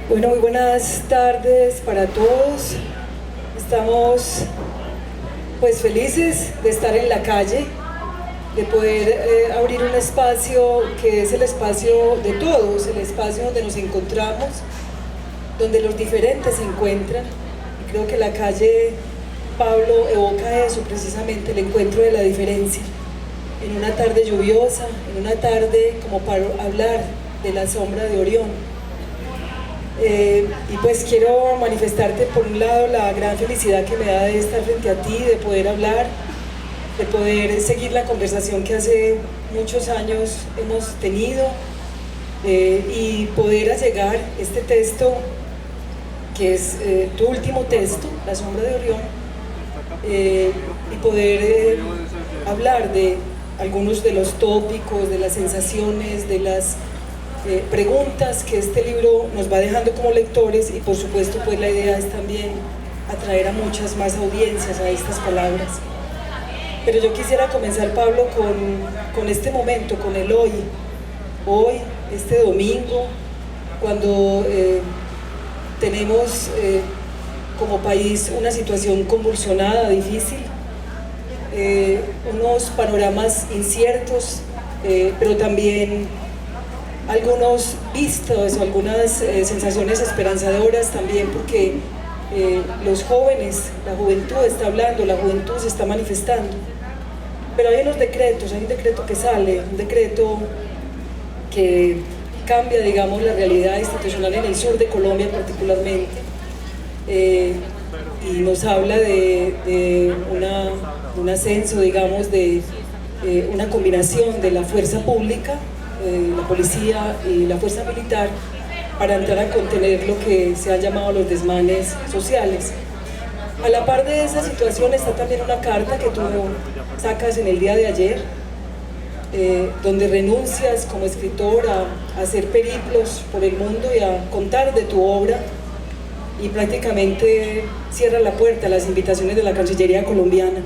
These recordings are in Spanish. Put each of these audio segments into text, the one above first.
Bueno, muy buenas tardes para todos. Estamos pues felices de estar en la calle, de poder abrir un espacio que es el espacio de todos, el espacio donde nos encontramos, donde los diferentes se encuentran. Y creo que la calle, Pablo, evoca eso precisamente, el encuentro de la diferencia. En una tarde lluviosa, en una tarde como para hablar de la sombra de Orión. Y pues quiero manifestarte por un lado la gran felicidad que me da de estar frente a ti, de poder hablar, de poder seguir la conversación que hace muchos años hemos tenido, y poder allegar este texto que es tu último texto, La sombra de Orión, y poder hablar de algunos de los tópicos, de las sensaciones, de las preguntas que este libro nos va dejando como lectores, y por supuesto pues la idea es también atraer a muchas más audiencias a estas palabras. Pero yo quisiera comenzar, Pablo, con este momento, con el hoy, este domingo, cuando tenemos como país una situación convulsionada, difícil, unos panoramas inciertos, pero también algunos vistos, algunas sensaciones esperanzadoras también, porque los jóvenes, la juventud está hablando, la juventud se está manifestando. Pero hay unos decretos, hay un decreto que sale, un decreto que cambia, digamos, la realidad institucional en el sur de Colombia particularmente, y nos habla de un ascenso, digamos, de una combinación de la fuerza pública, la policía y la fuerza militar, para entrar a contener lo que se han llamado los desmanes sociales. A la par de esa situación está también una carta que tú sacas en el día de ayer, donde renuncias como escritor a hacer periplos por el mundo y a contar de tu obra, y prácticamente cierra la puerta a las invitaciones de la Cancillería colombiana.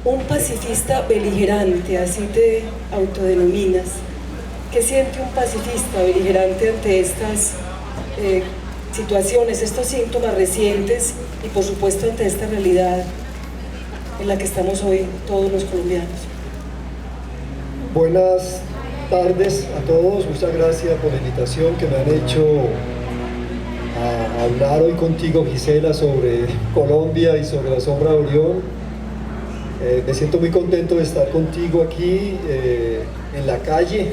Un pacifista beligerante, así te autodenominas. ¿Qué siente un pacifista beligerante ante estas situaciones, estos síntomas recientes, y por supuesto ante esta realidad en la que estamos hoy todos los colombianos? Buenas tardes a todos, muchas gracias por la invitación que me han hecho a hablar hoy contigo, Gisela, sobre Colombia y sobre la sombra de Orión. Me siento muy contento de estar contigo aquí en la calle,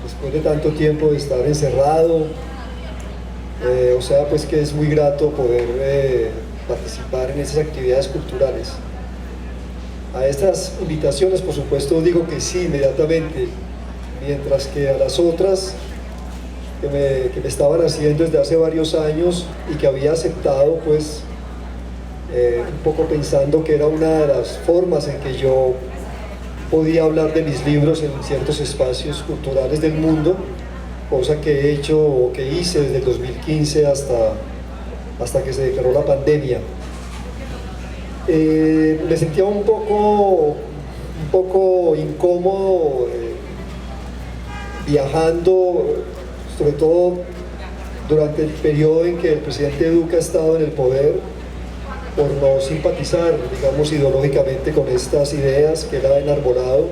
después de tanto tiempo de estar encerrado, o sea, pues que es muy grato poder participar en esas actividades culturales. A estas invitaciones, por supuesto, digo que sí inmediatamente, mientras que a las otras que me estaban haciendo desde hace varios años y que había aceptado, pues, un poco pensando que era una de las formas en que yo podía hablar de mis libros en ciertos espacios culturales del mundo, cosa que he hecho o que hice desde el 2015 hasta que se declaró la pandemia. Me sentía un poco incómodo viajando, sobre todo durante el periodo en que el presidente Duque ha estado en el poder, por no simpatizar, digamos, ideológicamente con estas ideas que él ha enarbolado,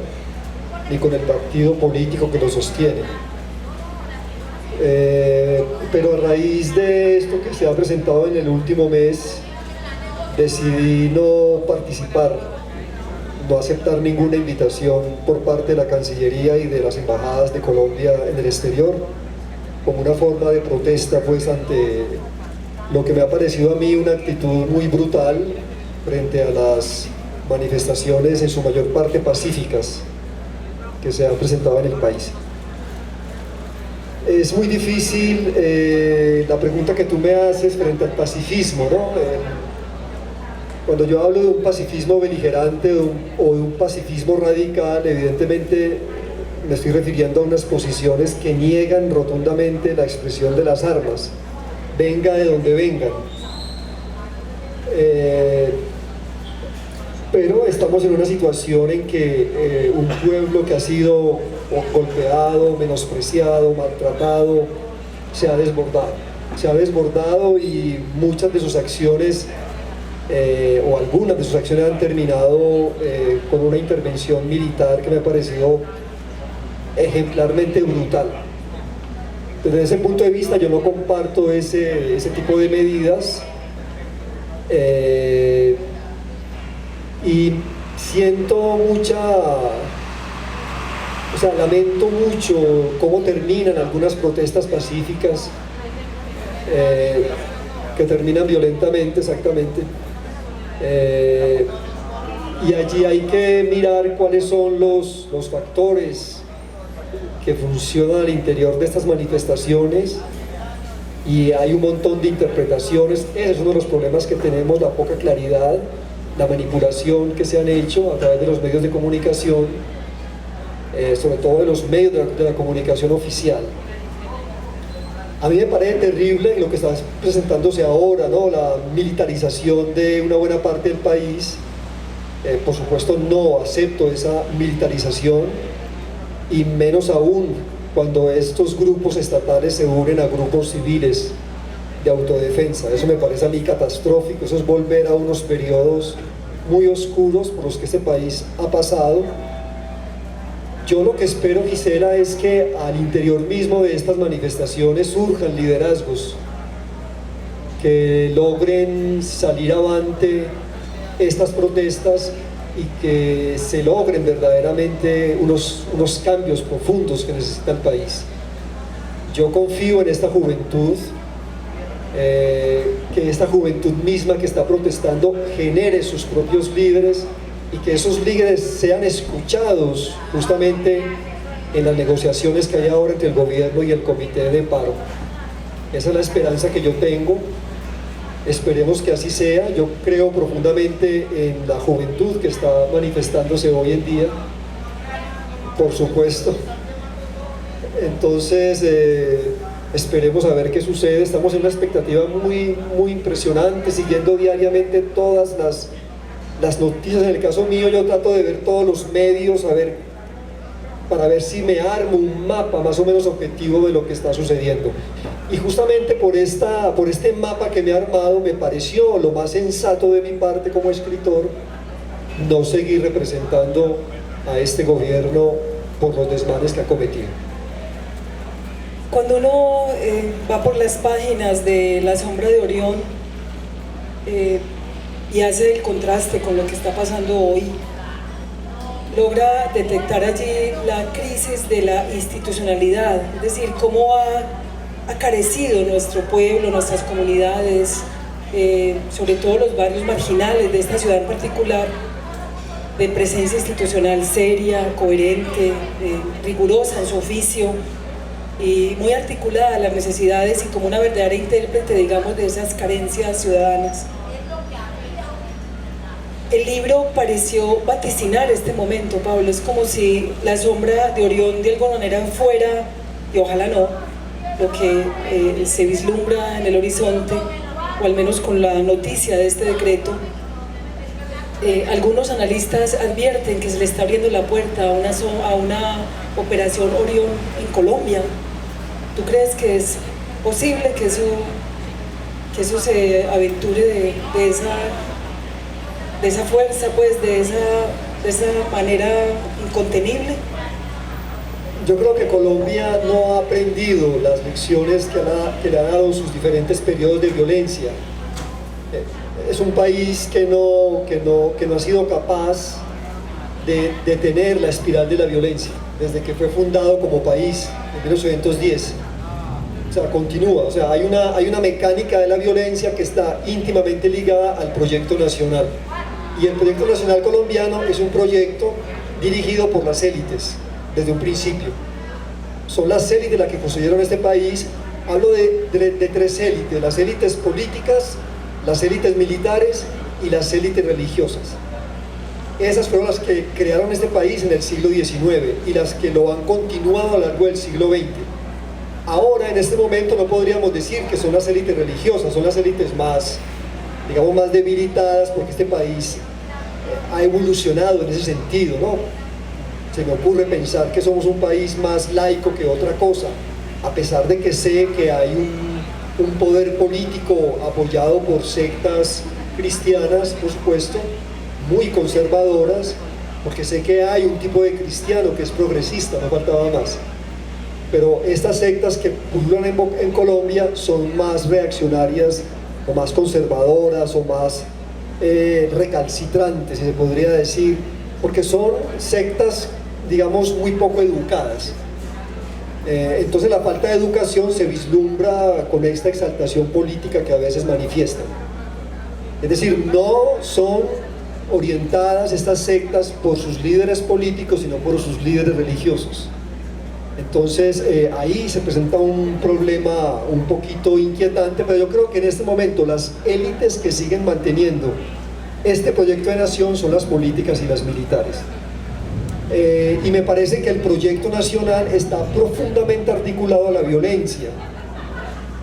ni con el partido político que lo sostiene. Pero a raíz de esto que se ha presentado en el último mes, decidí no participar, no aceptar ninguna invitación por parte de la Cancillería y de las embajadas de Colombia en el exterior, como una forma de protesta, pues, ante lo que me ha parecido a mí una actitud muy brutal frente a las manifestaciones, en su mayor parte pacíficas, que se han presentado en el país. Es muy difícil la pregunta que tú me haces frente al pacifismo, ¿no? Cuando yo hablo de un pacifismo beligerante o de un pacifismo radical, evidentemente me estoy refiriendo a unas posiciones que niegan rotundamente la expresión de las armas, venga de donde vengan. Pero estamos en una situación en que un pueblo que ha sido golpeado, menospreciado, maltratado, se ha desbordado y muchas de sus acciones o algunas de sus acciones han terminado con una intervención militar que me ha parecido ejemplarmente brutal. Desde ese punto de vista yo no comparto ese tipo de medidas y siento lamento mucho cómo terminan algunas protestas pacíficas que terminan violentamente, exactamente. Y allí hay que mirar cuáles son los factores que funcionan al interior de estas manifestaciones, y hay un montón de interpretaciones. Ese es uno de los problemas que tenemos, la poca claridad, la manipulación que se han hecho a través de los medios de comunicación, sobre todo de los medios de la comunicación oficial. A mí me parece terrible lo que está presentándose ahora, ¿no? La militarización de una buena parte del país. Por supuesto no acepto esa militarización, y menos aún cuando estos grupos estatales se unen a grupos civiles de autodefensa. Eso me parece a mí catastrófico. Eso es volver a unos periodos muy oscuros por los que este país ha pasado. Yo lo que espero, Gisela, es que al interior mismo de estas manifestaciones surjan liderazgos que logren salir avante estas protestas y que se logren verdaderamente unos cambios profundos que necesita el país. Yo confío en esta juventud, que esta juventud misma que está protestando genere sus propios líderes, y que esos líderes sean escuchados justamente en las negociaciones que hay ahora entre el gobierno y el comité de paro. Esa es la esperanza que yo tengo. Esperemos que así sea. Yo creo profundamente en la juventud que está manifestándose hoy en día, por supuesto. Entonces esperemos a ver qué sucede. Estamos en una expectativa muy, muy impresionante, siguiendo diariamente todas las noticias. En el caso mío yo trato de ver todos los medios, para ver si me armo un mapa más o menos objetivo de lo que está sucediendo. Y justamente por este mapa que me he armado, me pareció lo más sensato de mi parte como escritor no seguir representando a este gobierno por los desmanes que ha cometido. Cuando uno va por las páginas de La Sombra de Orión y hace el contraste con lo que está pasando hoy, logra detectar allí la crisis de la institucionalidad, es decir, cómo ha carecido nuestro pueblo, nuestras comunidades, sobre todo los barrios marginales de esta ciudad en particular, de presencia institucional seria, coherente, rigurosa en su oficio y muy articulada a las necesidades, y como una verdadera intérprete, digamos, de esas carencias ciudadanas. El libro pareció vaticinar este momento, Pablo. Es como si La Sombra de Orión de alguna manera fuera, y ojalá no, lo que se vislumbra en el horizonte, o al menos con la noticia de este decreto. Algunos analistas advierten que se le está abriendo la puerta a una operación Orión en Colombia. ¿Tú crees que es posible que eso se aventure de esa fuerza, pues, de esa manera incontenible? Yo creo que Colombia no ha aprendido las lecciones que le ha dado sus diferentes periodos de violencia. Es un país que no ha sido capaz de detener la espiral de la violencia desde que fue fundado como país en 1910. O sea, continúa. O sea, hay una mecánica de la violencia que está íntimamente ligada al proyecto nacional. Y el proyecto nacional colombiano es un proyecto dirigido por las élites desde un principio. Son las élites las que construyeron este país. Hablo de tres élites: las élites políticas, las élites militares y las élites religiosas. Esas fueron las que crearon este país en el siglo XIX y las que lo han continuado a lo largo del siglo XX. Ahora, en este momento, no podríamos decir que son las élites religiosas, son las élites más, digamos, más debilitadas, porque este país ha evolucionado en ese sentido, ¿no? Se me ocurre pensar que somos un país más laico que otra cosa. a pesar de que sé que hay un poder político apoyado por sectas cristianas, por supuesto, muy conservadoras, porque sé que hay un tipo de cristiano que es progresista, no faltaba más. Pero estas sectas que pululan en Colombia son más reaccionarias o más conservadoras o más recalcitrantes, si se podría decir, porque son sectas, digamos, muy poco educadas. Entonces la falta de educación se vislumbra con esta exaltación política que a veces manifiestan. Es decir, no son orientadas estas sectas por sus líderes políticos, sino por sus líderes religiosos. Entonces ahí se presenta un problema un poquito inquietante, pero yo creo que en este momento las élites que siguen manteniendo este proyecto de nación son las políticas y las militares. Y me parece que el proyecto nacional está profundamente articulado a la violencia,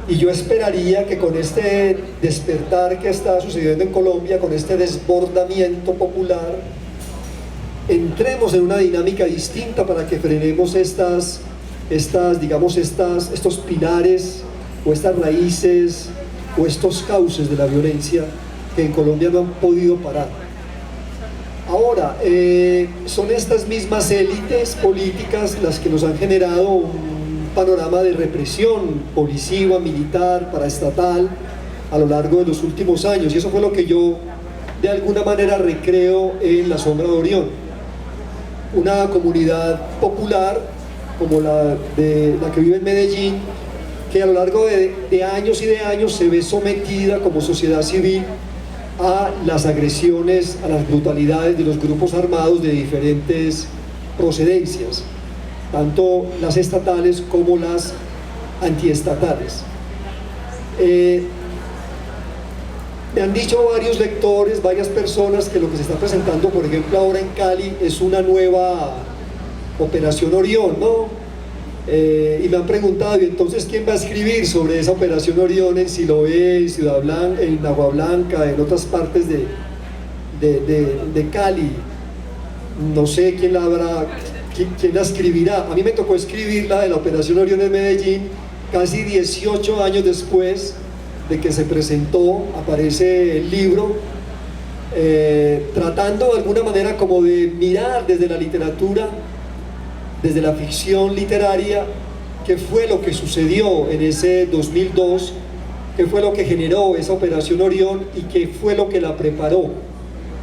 y yo esperaría que con este despertar que está sucediendo en Colombia, con este desbordamiento popular, entremos en una dinámica distinta para que frenemos estos pilares o estas raíces o estos cauces de la violencia que en Colombia no han podido parar. Ahora, son estas mismas élites políticas las que nos han generado un panorama de represión policiva, militar, paraestatal a lo largo de los últimos años, y eso fue lo que yo de alguna manera recreo en la Sombra de Orión. Una comunidad popular como la que vive en Medellín, que a lo largo de años y de años se ve sometida como sociedad civil a las agresiones, a las brutalidades de los grupos armados de diferentes procedencias, tanto las estatales como las antiestatales. Me han dicho varios lectores, varias personas, que lo que se está presentando, por ejemplo, ahora en Cali es una nueva Operación Orión, ¿no? Y me han preguntado, ¿y entonces quién va a escribir sobre esa Operación Orión en Siloé, en Ciudad Blanca, en Agua Blanca, en otras partes de Cali? No sé quién la escribirá. A mí me tocó escribirla de la Operación Orión en Medellín casi 18 años después de que se presentó. Aparece el libro, tratando de alguna manera como de mirar desde la literatura, desde la ficción literaria, qué fue lo que sucedió en ese 2002, qué fue lo que generó esa Operación Orión y qué fue lo que la preparó,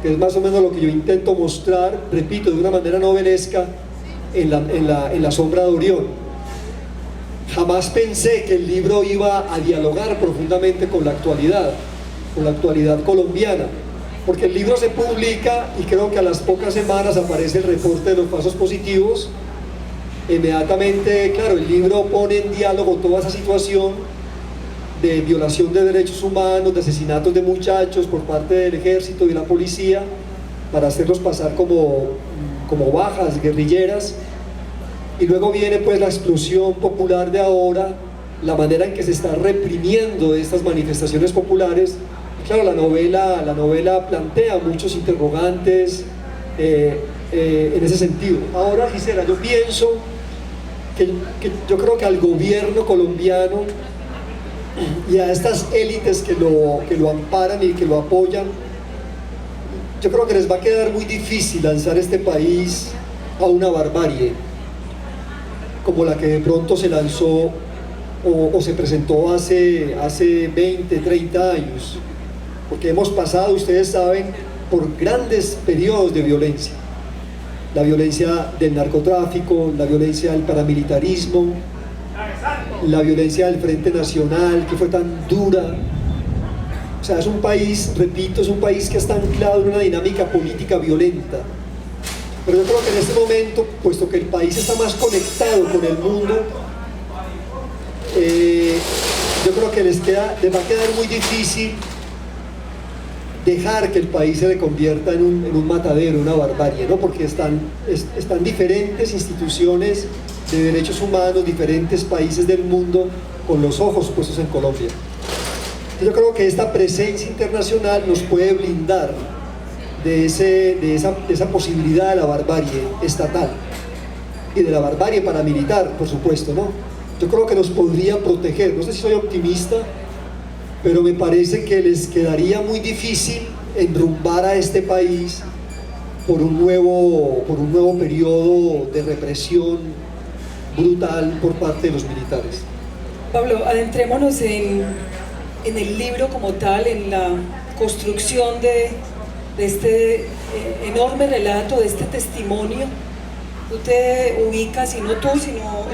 que es más o menos lo que yo intento mostrar, repito, de una manera novelesca en la Sombra de Orión. Jamás pensé que el libro iba a dialogar profundamente con la actualidad colombiana, porque el libro se publica y creo que a las pocas semanas aparece el reporte de los pasos positivos. Inmediatamente, claro, el libro pone en diálogo toda esa situación de violación de derechos humanos, de asesinatos de muchachos por parte del ejército y la policía, para hacerlos pasar como bajas guerrilleras. Y luego viene pues la explosión popular de ahora, la manera en que se está reprimiendo estas manifestaciones populares. Claro, la novela plantea muchos interrogantes en ese sentido. Ahora, Gisela, yo pienso que yo creo que al gobierno colombiano y a estas élites que lo amparan y que lo apoyan, yo creo que les va a quedar muy difícil lanzar este país a una barbarie como la que de pronto se lanzó o se presentó hace 20, 30 años, porque hemos pasado, ustedes saben, por grandes periodos de violencia. La violencia del narcotráfico, la violencia del paramilitarismo, la violencia del Frente Nacional, que fue tan dura. O sea, es un país, repito, es un país que está anclado en una dinámica política violenta. Pero yo creo que en este momento, puesto que el país está más conectado con el mundo, yo creo que les va a quedar muy difícil dejar que el país se le convierta en un matadero, una barbarie, ¿no? Porque están diferentes instituciones de derechos humanos, diferentes países del mundo con los ojos puestos en Colombia. Yo creo que esta presencia internacional nos puede blindar de esa posibilidad de la barbarie estatal y de la barbarie paramilitar, por supuesto, ¿no? yo creo que nos podría proteger. No sé si soy optimista, pero me parece que les quedaría muy difícil enrumbar a este país por un nuevo periodo de represión brutal por parte de los militares. Pablo, adentrémonos en el libro como tal, en la construcción de este enorme relato, de este testimonio. Tú te ubicas, y no tú, sino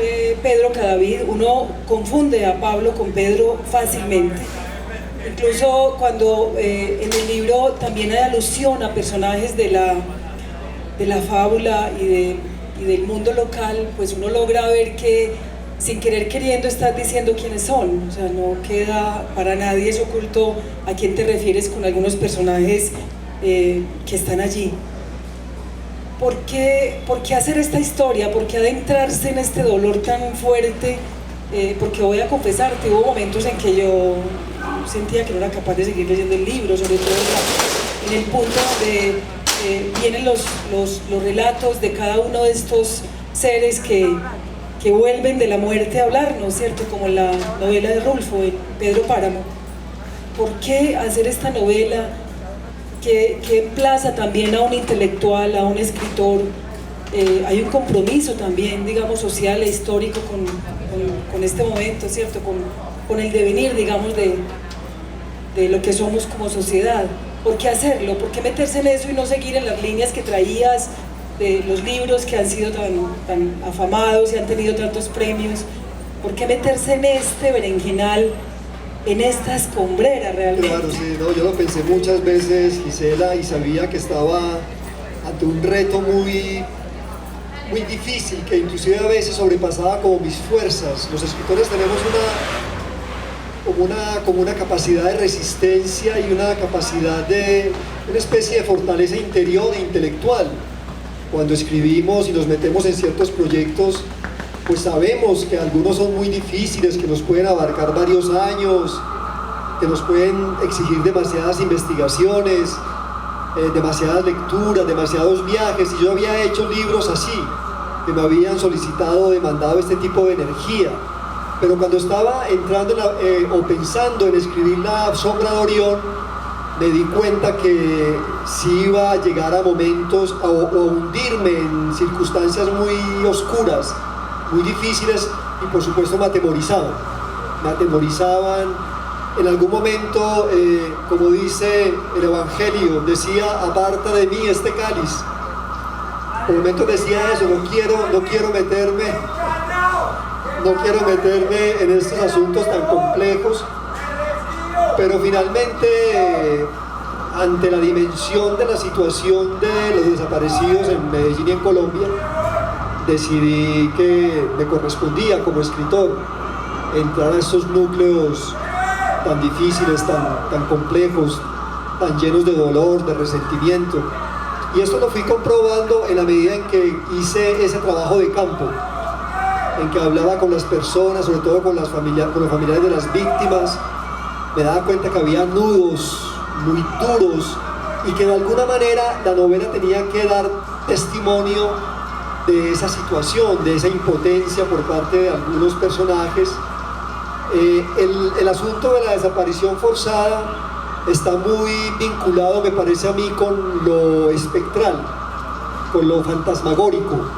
Pedro Cadavid. Uno confunde a Pablo con Pedro fácilmente. Incluso cuando en el libro también hay alusión a personajes de la fábula y del mundo local, pues uno logra ver que sin querer queriendo estás diciendo quiénes son. O sea, no queda para nadie es oculto a quién te refieres con algunos personajes que están allí. ¿Por qué hacer esta historia? ¿Por qué adentrarse en este dolor tan fuerte? Porque voy a confesarte, hubo momentos en que yo sentía que no era capaz de seguir leyendo el libro, sobre todo en el punto donde vienen los relatos de cada uno de estos seres que vuelven de la muerte a hablarnos, ¿cierto? Como en la novela de Rulfo, de Pedro Páramo. ¿Por qué hacer esta novela que emplaza también a un intelectual, a un escritor? Hay un compromiso también, digamos, social e histórico con este momento, ¿cierto? Con el devenir, digamos, de lo que somos como sociedad. ¿Por qué hacerlo? ¿Por qué meterse en eso y no seguir en las líneas que traías de los libros que han sido tan afamados y han tenido tantos premios? ¿Por qué meterse en este berenjenal, en esta escombrera realmente? Claro, sí, no, yo lo pensé muchas veces, Gisela, y sabía que estaba ante un reto muy difícil, que inclusive a veces sobrepasaba como mis fuerzas. Los escritores tenemos como una capacidad de resistencia y una capacidad de una especie de fortaleza interior e intelectual. Cuando escribimos y nos metemos en ciertos proyectos, pues sabemos que algunos son muy difíciles, que nos pueden abarcar varios años, que nos pueden exigir demasiadas investigaciones, demasiadas lecturas, demasiados viajes. Y yo había hecho libros así, que me habían solicitado, demandado este tipo de energía. Pero cuando estaba entrando o pensando en escribir La Sombra de Orión, me di cuenta que sí iba a llegar a momentos o hundirme en circunstancias muy oscuras, muy difíciles, y por supuesto me atemorizaban. En algún momento, como dice el Evangelio, decía: aparta de mí este cáliz. Por momentos decía eso: no quiero meterme en estos asuntos tan complejos. Pero finalmente, ante la dimensión de la situación de los desaparecidos en Medellín y en Colombia, decidí que me correspondía como escritor entrar a estos núcleos tan difíciles, tan complejos, tan llenos de dolor, de resentimiento. Y esto lo fui comprobando en la medida en que hice ese trabajo de campo, en que hablaba con las personas, sobre todo con los familiares de las víctimas. Me daba cuenta que había nudos muy duros y que de alguna manera la novela tenía que dar testimonio de esa situación, de esa impotencia por parte de algunos personajes. El asunto de la desaparición forzada está muy vinculado, me parece a mí, con lo espectral, con lo fantasmagórico,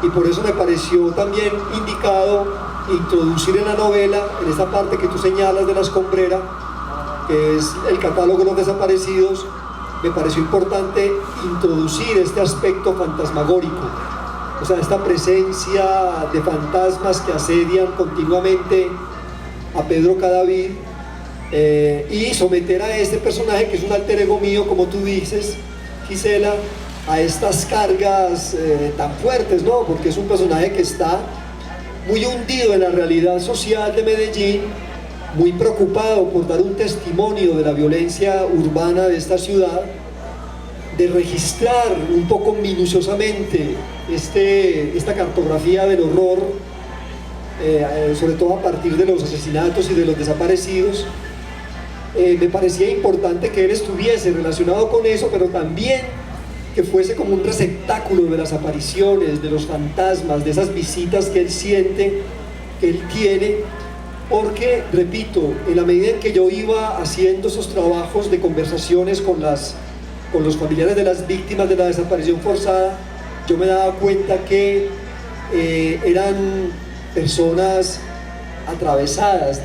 y por eso me pareció también indicado introducir en la novela, en esta parte que tú señalas de La Escombrera, que es el catálogo de los desaparecidos. Me pareció importante introducir este aspecto fantasmagórico, o sea, esta presencia de fantasmas que asedian continuamente a Pedro Cadavid, y someter a este personaje, que es un alter ego mío, como tú dices, Gisela, a estas cargas tan fuertes, ¿no? Porque es un personaje que está muy hundido en la realidad social de Medellín, muy preocupado por dar un testimonio de la violencia urbana de esta ciudad, de registrar un poco minuciosamente esta cartografía del horror, sobre todo a partir de los asesinatos y de los desaparecidos. Me parecía importante que él estuviese relacionado con eso, pero también que fuese como un receptáculo de las apariciones, de los fantasmas, de esas visitas que él siente, él tiene, porque, repito, en la medida en que yo iba haciendo esos trabajos de conversaciones con los familiares de las víctimas de la desaparición forzada, yo me daba cuenta que eran personas atravesadas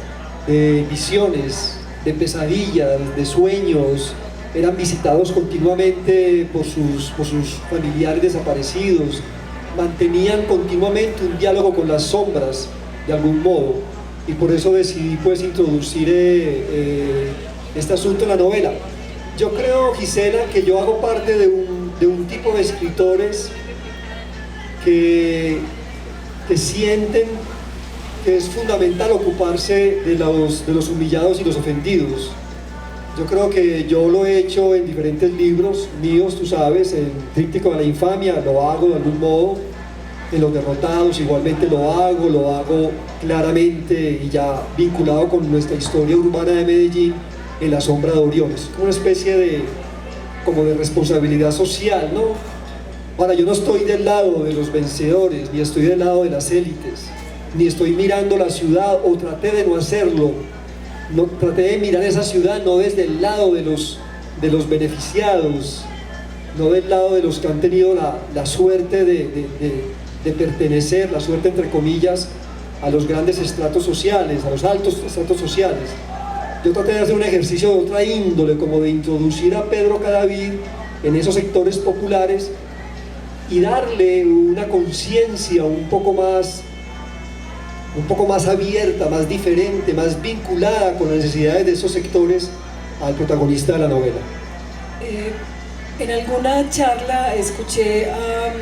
de visiones, de pesadillas, de sueños, eran visitados continuamente por sus familiares desaparecidos, mantenían continuamente un diálogo con las sombras de algún modo, y por eso decidí pues introducir este asunto en la novela. Yo creo, Gisela, que yo hago parte de un tipo de escritores que sienten que es fundamental ocuparse de los humillados y los ofendidos. Yo creo que yo lo he hecho en diferentes libros míos, tú sabes, en Tríptico de la Infamia lo hago de algún modo, en Los Derrotados igualmente lo hago claramente y ya vinculado con nuestra historia urbana de Medellín, en La Sombra de Orión. Es como una especie de responsabilidad social, ¿no? Ahora, yo no estoy del lado de los vencedores, ni estoy del lado de las élites, ni estoy mirando la ciudad, o traté de no hacerlo. No, traté de mirar esa ciudad no desde el lado de los beneficiados, no del lado de los que han tenido la suerte de pertenecer, la suerte entre comillas, a los grandes estratos sociales, a los altos estratos sociales. Yo traté de hacer un ejercicio de otra índole, como de introducir a Pedro Cadavid en esos sectores populares y darle una conciencia un poco más abierta, más diferente, más vinculada con las necesidades de esos sectores al protagonista de la novela. En alguna charla escuché a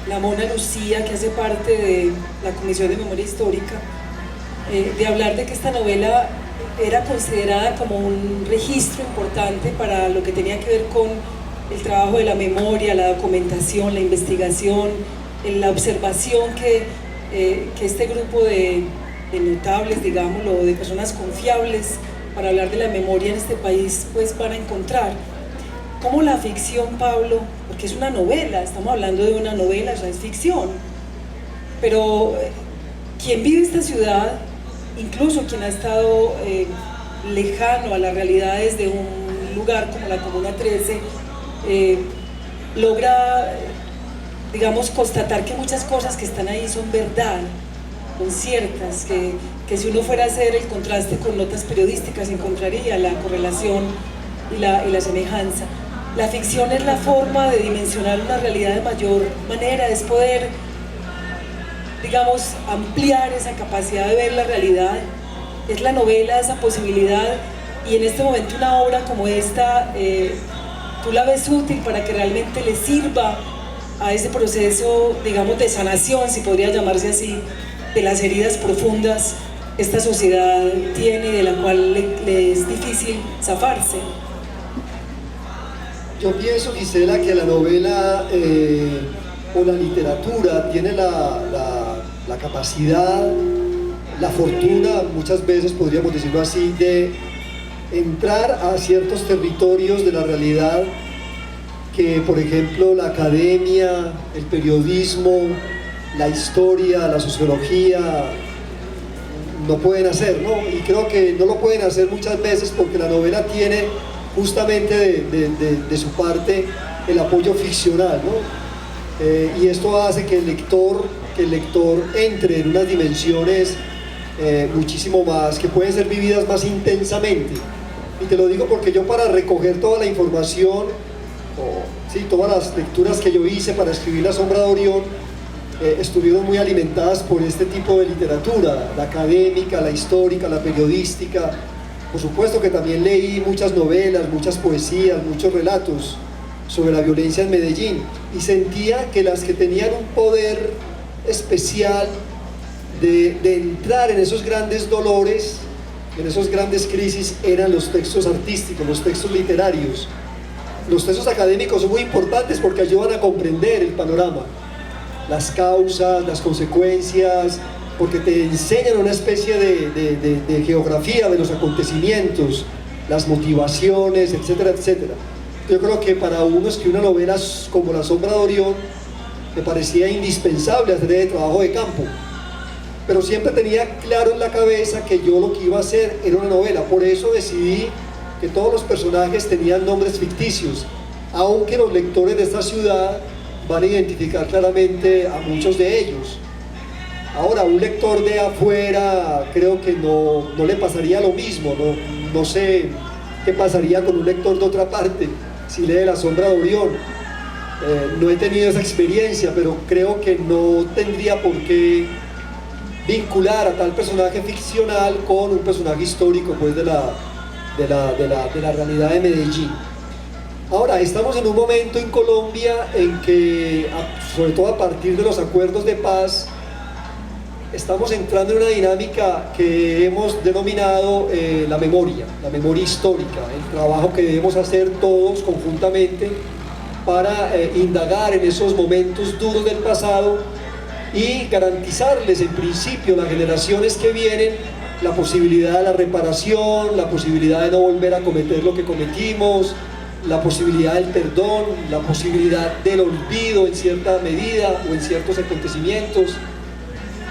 la Mona Lucía, que hace parte de la Comisión de Memoria Histórica, de hablar de que esta novela era considerada como un registro importante para lo que tenía que ver con el trabajo de la memoria, la documentación, la investigación, la observación que este grupo de notables, digámoslo, de personas confiables para hablar de la memoria en este país, pues van a encontrar. Como la ficción, Pablo, porque es una novela, estamos hablando de una novela, ya es ficción, pero quien vive esta ciudad, incluso quien ha estado lejano a las realidades de un lugar como la Comuna 13, logra, digamos, constatar que muchas cosas que están ahí son verdad, son ciertas, que si uno fuera a hacer el contraste con notas periodísticas encontraría la correlación y la semejanza. La ficción es la forma de dimensionar una realidad de mayor manera, es poder, digamos, ampliar esa capacidad de ver la realidad. Es la novela, esa posibilidad, y en este momento una obra como esta, tú la ves útil para que realmente le sirva a ese proceso, digamos, de sanación, si podría llamarse así, de las heridas profundas que esta sociedad tiene, de la cual le es difícil zafarse. Yo pienso, Gisela, que la novela o la literatura tiene la capacidad, la fortuna, muchas veces podríamos decirlo así, de entrar a ciertos territorios de la realidad que, por ejemplo, la academia, el periodismo, la historia, la sociología no pueden hacer, ¿no? Y creo que no lo pueden hacer muchas veces porque la novela tiene justamente de su parte el apoyo ficcional, ¿no? Y esto hace que el lector entre en unas dimensiones muchísimo más, que pueden ser vividas más intensamente. Y te lo digo porque yo, para recoger toda la información, todas las lecturas que yo hice para escribir La Sombra de Orión, estuvieron muy alimentadas por este tipo de literatura, la académica, la histórica, la periodística. Por supuesto que también leí muchas novelas, muchas poesías, muchos relatos sobre la violencia en Medellín, y sentía que las que tenían un poder especial de entrar en esos grandes dolores, en esas grandes crisis, eran los textos artísticos, los textos literarios. Los textos académicos son muy importantes porque ayudan a comprender el panorama, las causas, las consecuencias, porque te enseñan una especie de geografía de los acontecimientos, las motivaciones, etcétera, etcétera. Yo creo que para uno escribir una novela como La Sombra de Orión me parecía indispensable hacer el trabajo de campo. pero siempre tenía claro en la cabeza que yo lo que iba a hacer era una novela. Por eso decidí que todos los personajes tenían nombres ficticios, aunque los lectores de esta ciudad van a identificar claramente a muchos de ellos. Ahora, un lector de afuera creo que no le pasaría lo mismo, no sé qué pasaría con un lector de otra parte si lee La sombra de Orión. No he tenido esa experiencia, pero creo que no tendría por qué vincular a tal personaje ficcional con un personaje histórico, pues, de la realidad de Medellín. Ahora, estamos en un momento en Colombia en que, sobre todo a partir de los acuerdos de paz, estamos entrando en una dinámica que hemos denominado la memoria histórica, el trabajo que debemos hacer todos conjuntamente para indagar en esos momentos duros del pasado y garantizarles en principio a las generaciones que vienen la posibilidad de la reparación, la posibilidad de no volver a cometer lo que cometimos, la posibilidad del perdón, la posibilidad del olvido en cierta medida o en ciertos acontecimientos.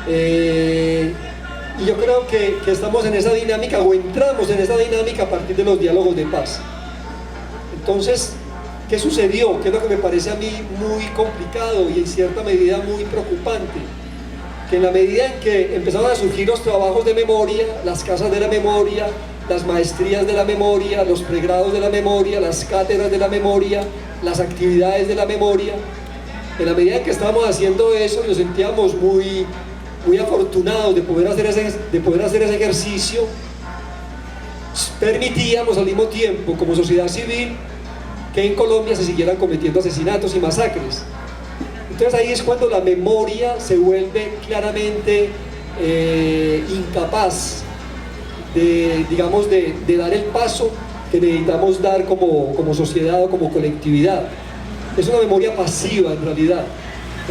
Y yo creo que estamos en esa dinámica, o entramos en esa dinámica a partir de los diálogos de paz. Entonces, ¿qué sucedió? ¿Qué es lo que me parece a mí muy complicado y en cierta medida muy preocupante? Que en la medida en que empezaron a surgir los trabajos de memoria, las casas de la memoria, las maestrías de la memoria, los pregrados de la memoria, las cátedras de la memoria, las actividades de la memoria, en la medida en que estábamos haciendo eso y nos sentíamos muy afortunados de poder hacer ese ejercicio, permitíamos al mismo tiempo, como sociedad civil, que en Colombia se siguieran cometiendo asesinatos y masacres. Entonces ahí es cuando la memoria se vuelve claramente incapaz de dar el paso que necesitamos dar como sociedad o como colectividad. Es una memoria pasiva en realidad.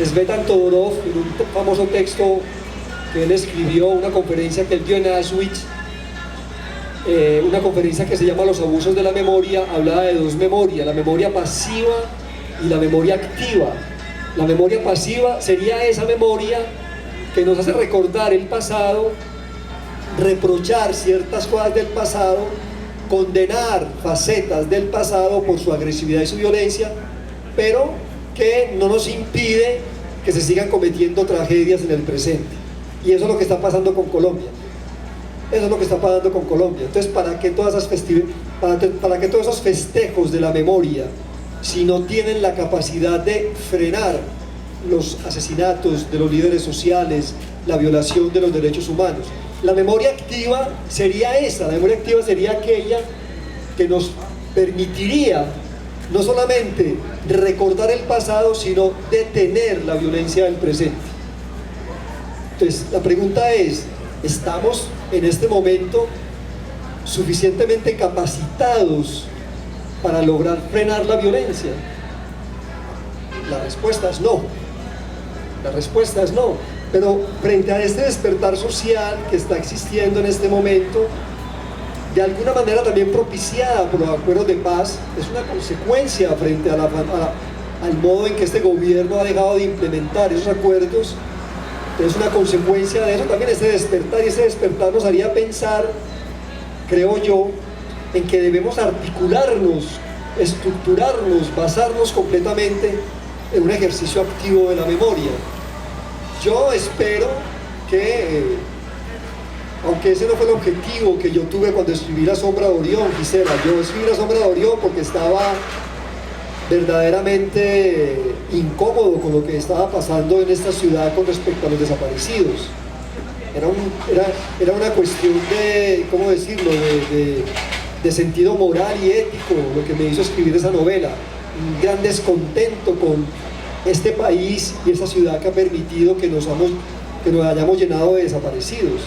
Svetan Todorov, en un famoso texto que él escribió, una conferencia que él dio en Auschwitz, una conferencia que se llama Los abusos de la memoria, hablaba de dos memorias, la memoria pasiva y la memoria activa. La memoria pasiva sería esa memoria que nos hace recordar el pasado, reprochar ciertas cosas del pasado, condenar facetas del pasado por su agresividad y su violencia, pero que no nos impide que se sigan cometiendo tragedias en el presente. Y eso es lo que está pasando con Colombia. Eso es lo que está pasando con Colombia. Entonces, ¿para qué todos esos festejos de la memoria si no tienen la capacidad de frenar los asesinatos de los líderes sociales, la violación de los derechos humanos? La memoria activa sería esa, la memoria activa sería aquella que nos permitiría no solamente recordar el pasado, sino detener la violencia del presente. Entonces, la pregunta es, ¿estamos en este momento suficientemente capacitados para lograr frenar la violencia? La respuesta es no. La respuesta es no. Pero frente a este despertar social que está existiendo en este momento, de alguna manera también propiciada por los acuerdos de paz, es una consecuencia frente al modo en que este gobierno ha dejado de implementar esos acuerdos. Es una consecuencia de eso también ese despertar, y ese despertar nos haría pensar, creo yo, en que debemos articularnos, estructurarnos, basarnos completamente en un ejercicio activo de la memoria. Yo espero que, aunque ese no fue el objetivo que yo tuve cuando escribí La sombra de Orión, Gisela, yo escribí La sombra de Orión porque estaba verdaderamente incómodo con lo que estaba pasando en esta ciudad con respecto a los desaparecidos. Era una cuestión de, ¿cómo decirlo?, de sentido moral y ético lo que me hizo escribir esa novela. Un gran descontento con este país y esa ciudad que ha permitido que nos hayamos llenado de desaparecidos.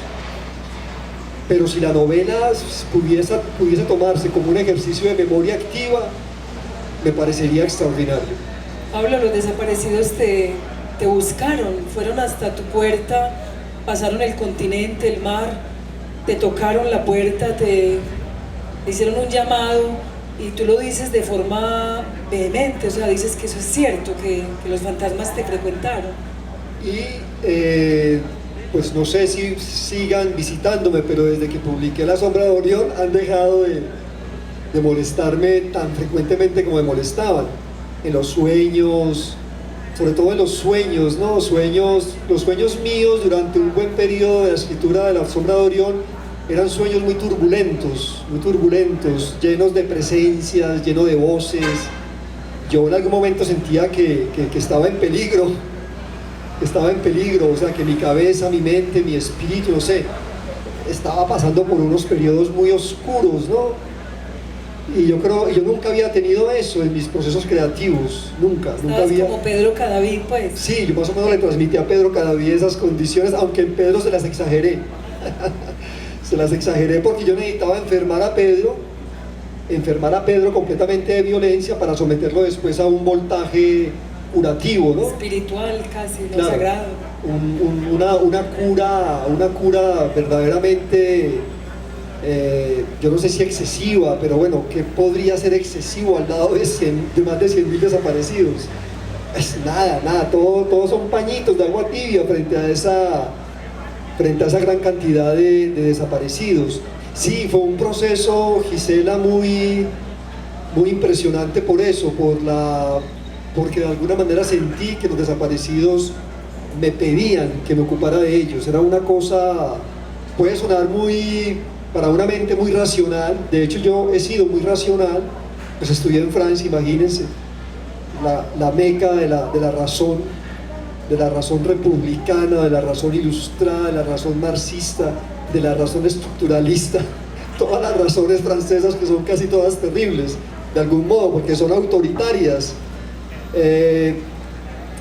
Pero si la novela pudiese tomarse como un ejercicio de memoria activa, me parecería extraordinario. Pablo, los desaparecidos te buscaron, fueron hasta tu puerta, pasaron el continente, el mar, te tocaron la puerta, te hicieron un llamado, y tú lo dices de forma vehemente, o sea, dices que eso es cierto, que los fantasmas te frecuentaron. Y pues no sé si sigan visitándome, pero desde que publiqué La Sombra de Orión han dejado de molestarme tan frecuentemente como me molestaban. En los sueños, sobre todo en los sueños, ¿no? Los sueños míos durante un buen periodo de la escritura de La Sombra de Orión eran sueños muy turbulentos, llenos de presencias, llenos de voces. Yo en algún momento sentía que estaba en peligro, o sea, que mi cabeza, mi mente, mi espíritu, no sé, estaba pasando por unos periodos muy oscuros, ¿no? Y yo nunca había tenido eso en mis procesos creativos, nunca había. Como Pedro Cadavid, pues. Sí, yo más o menos le transmití a Pedro Cadavid esas condiciones, aunque en Pedro se las exageré. Se las exageré porque yo necesitaba enfermar a Pedro completamente de violencia para someterlo después a un voltaje curativo, ¿no? Espiritual casi, no claro, sagrado. Una cura verdaderamente, yo no sé si excesiva, pero bueno, ¿qué podría ser excesivo al lado de más de 100.000 desaparecidos? Es nada, todos son pañitos de agua tibia frente a esa gran cantidad de desaparecidos. Sí, fue un proceso, Gisela, muy impresionante por eso, porque de alguna manera sentí que los desaparecidos me pedían que me ocupara de ellos. Era una cosa, puede sonar para una mente muy racional. De hecho, yo he sido muy racional, pues estudié en Francia, imagínense, la meca de la razón republicana, de la razón ilustrada, de la razón marxista, de la razón estructuralista, todas las razones francesas que son casi todas terribles, de algún modo, porque son autoritarias.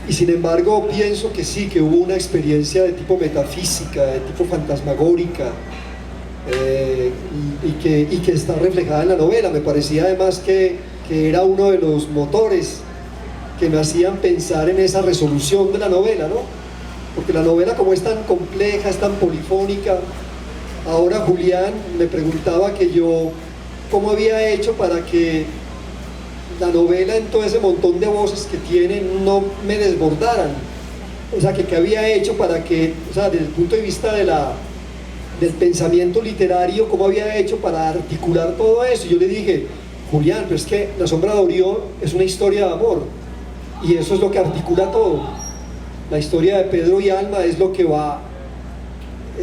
Y sin embargo pienso que sí, que hubo una experiencia de tipo metafísica, de tipo fantasmagórica, y que está reflejada en la novela. Me parecía además que era uno de los motores que me hacían pensar en esa resolución de la novela, ¿no? Porque la novela, como es tan compleja, es tan polifónica, ahora Julián me preguntaba cómo había hecho para que la novela, en todo ese montón de voces que tiene, no me desbordaran. O sea, qué había hecho para que, o sea, desde el punto de vista del pensamiento literario, cómo había hecho para articular todo eso. Y yo le dije, Julián, pero es que La Sombra de Orión es una historia de amor, y eso es lo que articula todo. La historia de Pedro y Alma es lo que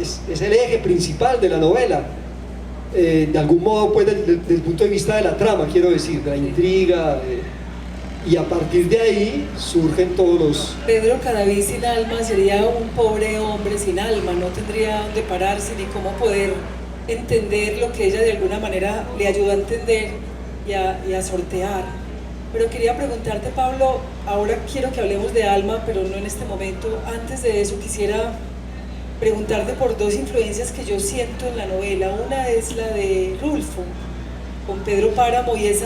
es el eje principal de la novela, de algún modo, pues, desde el punto de vista de la trama, quiero decir, de la intriga, y a partir de ahí surgen todos los... Pedro Cadavid sin alma sería un pobre hombre sin alma, no tendría dónde pararse ni cómo poder entender lo que ella de alguna manera le ayudó a entender y a sortear. Pero quería preguntarte, Pablo, ahora quiero que hablemos de Alma, pero no en este momento. Antes de eso quisiera preguntarte por dos influencias que yo siento en la novela. Una es la de Rulfo, con Pedro Páramo, y ese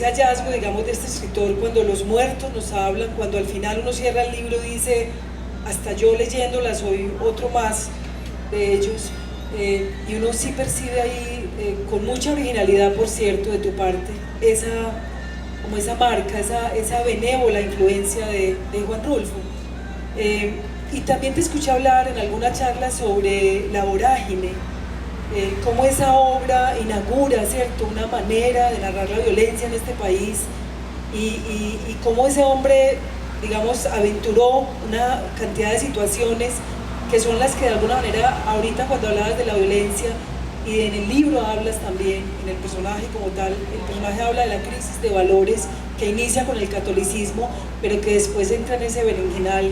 hallazgo, digamos, de este escritor, cuando los muertos nos hablan, cuando al final uno cierra el libro y dice, hasta yo leyéndola soy otro más de ellos, y uno sí percibe ahí, con mucha originalidad, por cierto, de tu parte, esa marca, esa benévola influencia de Juan Rulfo. Y también te escuché hablar en alguna charla sobre La Vorágine, cómo esa obra inaugura, ¿cierto?, una manera de narrar la violencia en este país, y cómo ese hombre, digamos, aventuró una cantidad de situaciones que son las que de alguna manera, ahorita cuando hablabas de la violencia, y en el libro hablas también, en el personaje como tal, el personaje habla de la crisis de valores que inicia con el catolicismo, pero que después entra en ese berenjenal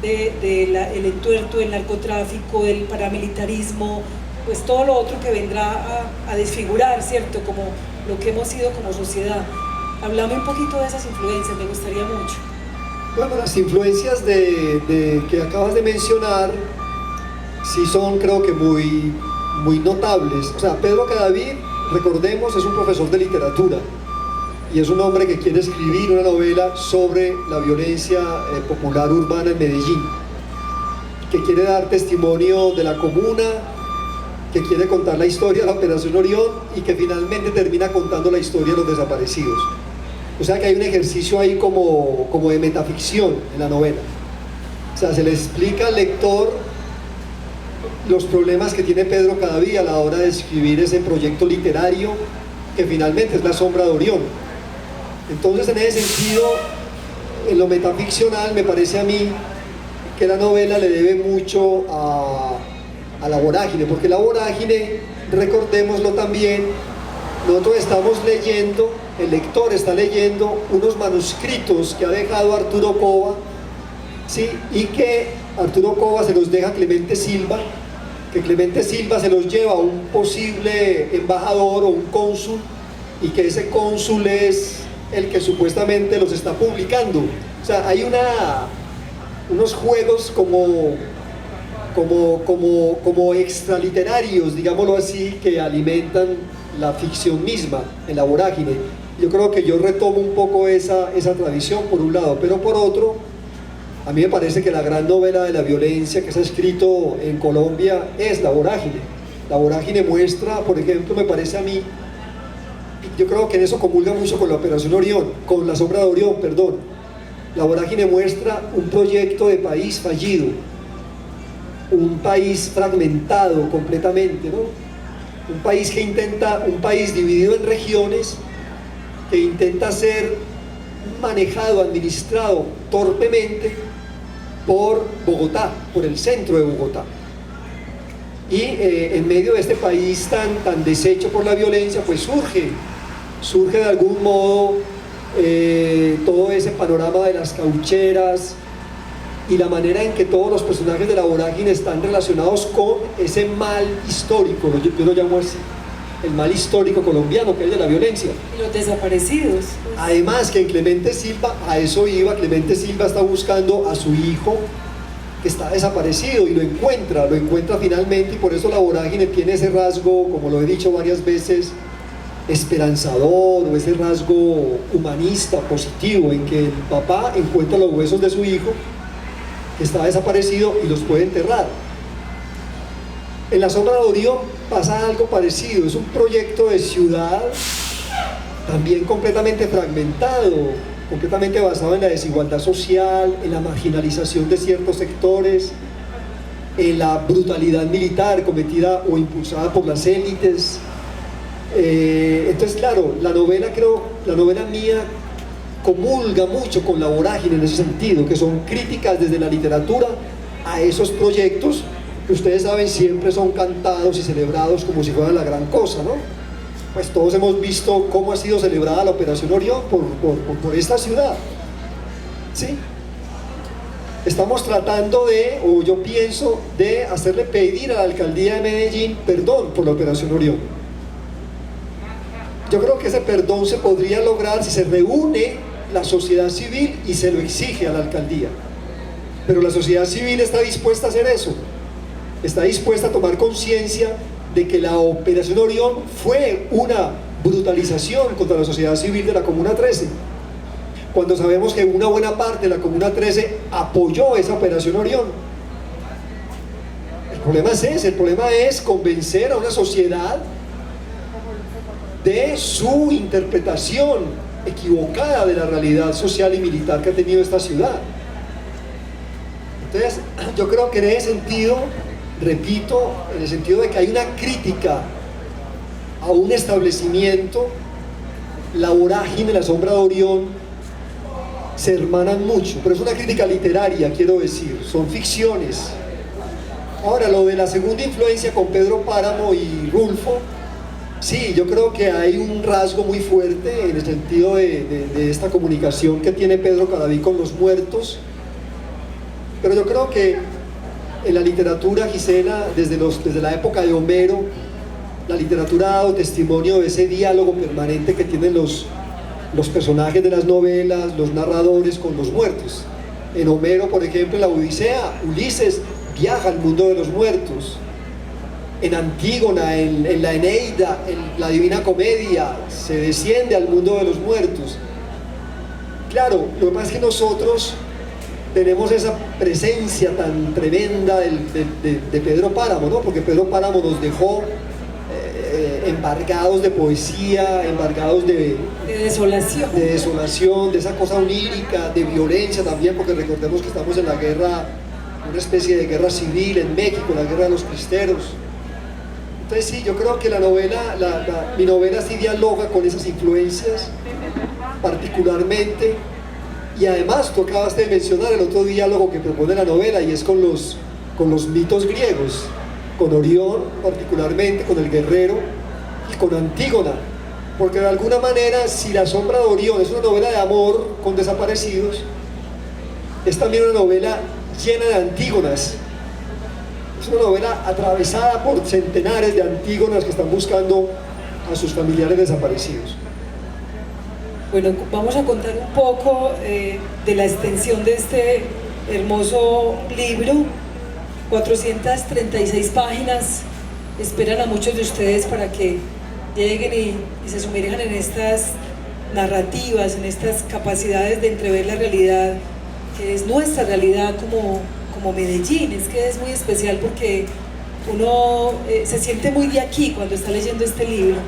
el entuerto del narcotráfico, del paramilitarismo, pues todo lo otro que vendrá a desfigurar, ¿cierto?, como lo que hemos sido como sociedad. Háblame un poquito de esas influencias, me gustaría mucho. Bueno, las influencias que acabas de mencionar sí son, creo que muy notables. O sea, Pedro Cadavid, recordemos, es un profesor de literatura y es un hombre que quiere escribir una novela sobre la violencia popular urbana en Medellín, que quiere dar testimonio de la comuna, que quiere contar la historia de la Operación Orión y que finalmente termina contando la historia de los desaparecidos. O sea que hay un ejercicio ahí como de metaficción en la novela. O sea, se le explica al lector los problemas que tiene Pedro Cadavid a la hora de escribir ese proyecto literario que finalmente es La sombra de Orión. Entonces, en ese sentido, en lo metaficcional, me parece a mí que la novela le debe mucho a La vorágine, porque La vorágine, recordémoslo también, nosotros estamos leyendo, el lector está leyendo unos manuscritos que ha dejado Arturo Cova, ¿sí? Y que Arturo Cova se los deja a Clemente Silva, que Clemente Silva se los lleva a un posible embajador o un cónsul, y que ese cónsul es el que supuestamente los está publicando. O sea, hay unos juegos como extraliterarios, digámoslo así, que alimentan la ficción misma en La vorágine. Yo creo que yo retomo un poco esa tradición por un lado, pero por otro, a mí me parece que la gran novela de la violencia que se ha escrito en Colombia es La vorágine. La vorágine muestra, por ejemplo, me parece a mí, yo creo que en eso comulga mucho con la Operación Orión, con La sombra de Orión, perdón. La vorágine muestra un proyecto de país fallido, un país fragmentado completamente, ¿no? Un país dividido en regiones, que intenta ser manejado, administrado torpemente por Bogotá, por el centro de Bogotá. Y en medio de este país tan deshecho por la violencia, pues surge de algún modo todo ese panorama de las caucheras y la manera en que todos los personajes de La vorágine están relacionados con ese mal histórico, yo lo llamo así, el mal histórico colombiano, que es de la violencia. Y los desaparecidos. Pues. Además que en Clemente Silva, a eso iba, Clemente Silva está buscando a su hijo que está desaparecido y lo encuentra finalmente, y por eso La vorágine tiene ese rasgo, como lo he dicho varias veces, esperanzador, o ese rasgo humanista, positivo, en que el papá encuentra los huesos de su hijo que está desaparecido y los puede enterrar. En La sombra de Orión pasa algo parecido, es un proyecto de ciudad también completamente fragmentado, completamente basado en la desigualdad social, en la marginalización de ciertos sectores, en la brutalidad militar cometida o impulsada por las élites. Entonces, claro, la novela mía comulga mucho con La vorágine en ese sentido, que son críticas desde la literatura a esos proyectos que ustedes saben siempre son cantados y celebrados como si fueran la gran cosa, ¿no? Pues todos hemos visto cómo ha sido celebrada la Operación Orión por esta ciudad, ¿sí? Estamos tratando o yo pienso, de hacerle pedir a la alcaldía de Medellín perdón por la Operación Orión. Yo creo que ese perdón se podría lograr si se reúne la sociedad civil y se lo exige a la alcaldía. Pero la sociedad civil está dispuesta a hacer eso, está dispuesta a tomar conciencia de que la Operación Orión fue una brutalización contra la sociedad civil de la Comuna 13, cuando sabemos que una buena parte de la Comuna 13 apoyó esa Operación Orión. El problema es ese, el problema es convencer a una sociedad de su interpretación equivocada de la realidad social y militar que ha tenido esta ciudad. Entonces, yo creo que en ese sentido, repito, en el sentido de que hay una crítica a un establecimiento, La vorágine, La sombra de Orión se hermanan mucho, pero es una crítica literaria, quiero decir, son ficciones. Ahora, lo de la segunda influencia con Pedro Páramo y Rulfo, sí, yo creo que hay un rasgo muy fuerte en el sentido de esta comunicación que tiene Pedro Cadavid con los muertos, pero yo creo que en la literatura, Gisela, desde la época de Homero, la literatura ha dado testimonio de ese diálogo permanente que tienen los personajes de las novelas, los narradores con los muertos. En Homero, por ejemplo, en la Odisea, Ulises viaja al mundo de los muertos. En Antígona, en la Eneida, en la Divina Comedia, se desciende al mundo de los muertos. Claro, lo que pasa es que nosotros tenemos esa presencia tan tremenda de Pedro Páramo, ¿no? Porque Pedro Páramo nos dejó embargados de poesía, embargados de desolación. De desolación, de esa cosa onírica, de violencia también, porque recordemos que estamos en la guerra una especie de guerra civil en México, la guerra de los cristeros. Entonces sí, yo creo que mi novela sí dialoga con esas influencias particularmente, y además tú acabas de mencionar el otro diálogo que propone la novela, y es con los mitos griegos, con Orión particularmente, con el guerrero, y con Antígona, porque de alguna manera, si La sombra de Orión es una novela de amor con desaparecidos, es también una novela llena de Antígonas. Es una novela atravesada por centenares de Antígonas que están buscando a sus familiares desaparecidos. Bueno, vamos a contar un poco de la extensión de este hermoso libro. 436 páginas esperan a muchos de ustedes para que lleguen y se sumerjan en estas narrativas, en estas capacidades de entrever la realidad, que es nuestra realidad como Medellín. Es que es muy especial porque uno se siente muy de aquí cuando está leyendo este libro,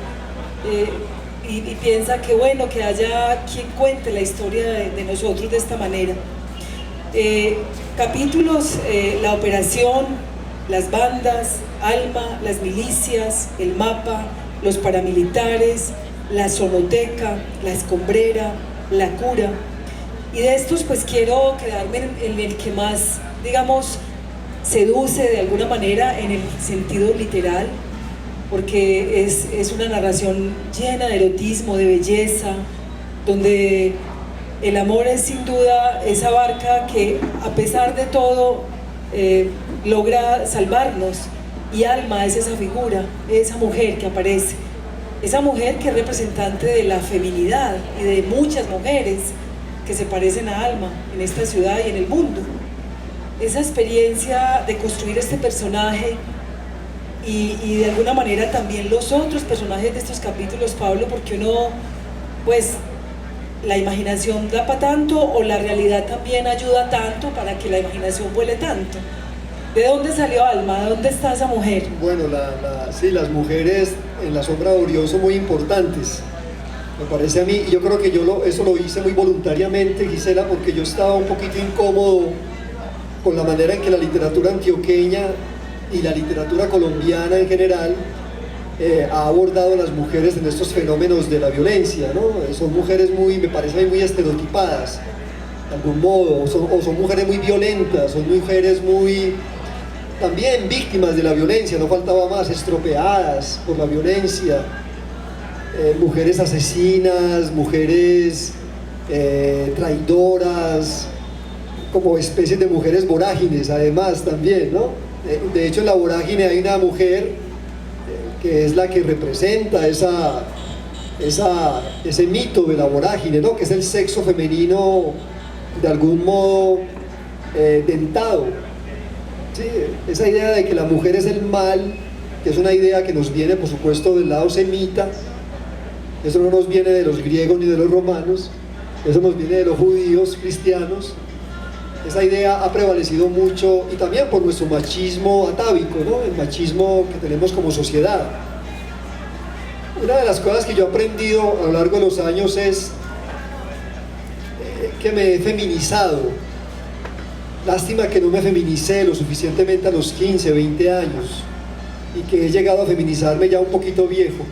y piensa que bueno, que haya quien cuente la historia de nosotros de esta manera. Capítulos: la operación, las bandas, Alma, las milicias, el mapa, los paramilitares, la sonoteca, la escombrera, la cura. Y de estos pues quiero quedarme en el que más, digamos, seduce de alguna manera en el sentido literal, porque es una narración llena de erotismo, de belleza, donde el amor es sin duda esa barca que a pesar de todo logra salvarnos, y Alma es esa figura, esa mujer que aparece, esa mujer que es representante de la feminidad y de muchas mujeres que se parecen a Alma en esta ciudad y en el mundo. Esa experiencia de construir este personaje y de alguna manera también los otros personajes de estos capítulos, Pablo, porque uno, pues, la imaginación da para tanto, o la realidad también ayuda tanto para que la imaginación vuele tanto. ¿De dónde salió Alma? ¿De dónde está esa mujer? Bueno, sí, las mujeres en La sombra de Orión son muy importantes, me parece a mí, y yo creo que eso lo hice muy voluntariamente, Gisela, porque yo estaba un poquito incómodo con la manera en que la literatura antioqueña y la literatura colombiana en general ha abordado a las mujeres en estos fenómenos de la violencia, ¿no? Son mujeres me parece muy estereotipadas, de algún modo, o son mujeres muy violentas, son mujeres muy también víctimas de la violencia, no faltaba más, estropeadas por la violencia, mujeres asesinas, mujeres traidoras, como especies de mujeres vorágines además también, ¿no? De hecho en la vorágine hay una mujer que es la que representa ese mito de la vorágine, ¿no? Que es el sexo femenino de algún modo dentado, ¿sí? Esa idea de que la mujer es el mal, que es una idea que nos viene por supuesto del lado semita. Eso no nos viene de los griegos ni de los romanos, eso nos viene de los judíos cristianos. Esa idea ha prevalecido mucho, y también por nuestro machismo atávico, ¿no? El machismo que tenemos como sociedad. Una de las cosas que yo he aprendido a lo largo de los años es que me he feminizado. Lástima que no me feminicé lo suficientemente a los 15, 20 años, y que he llegado a feminizarme ya un poquito viejo.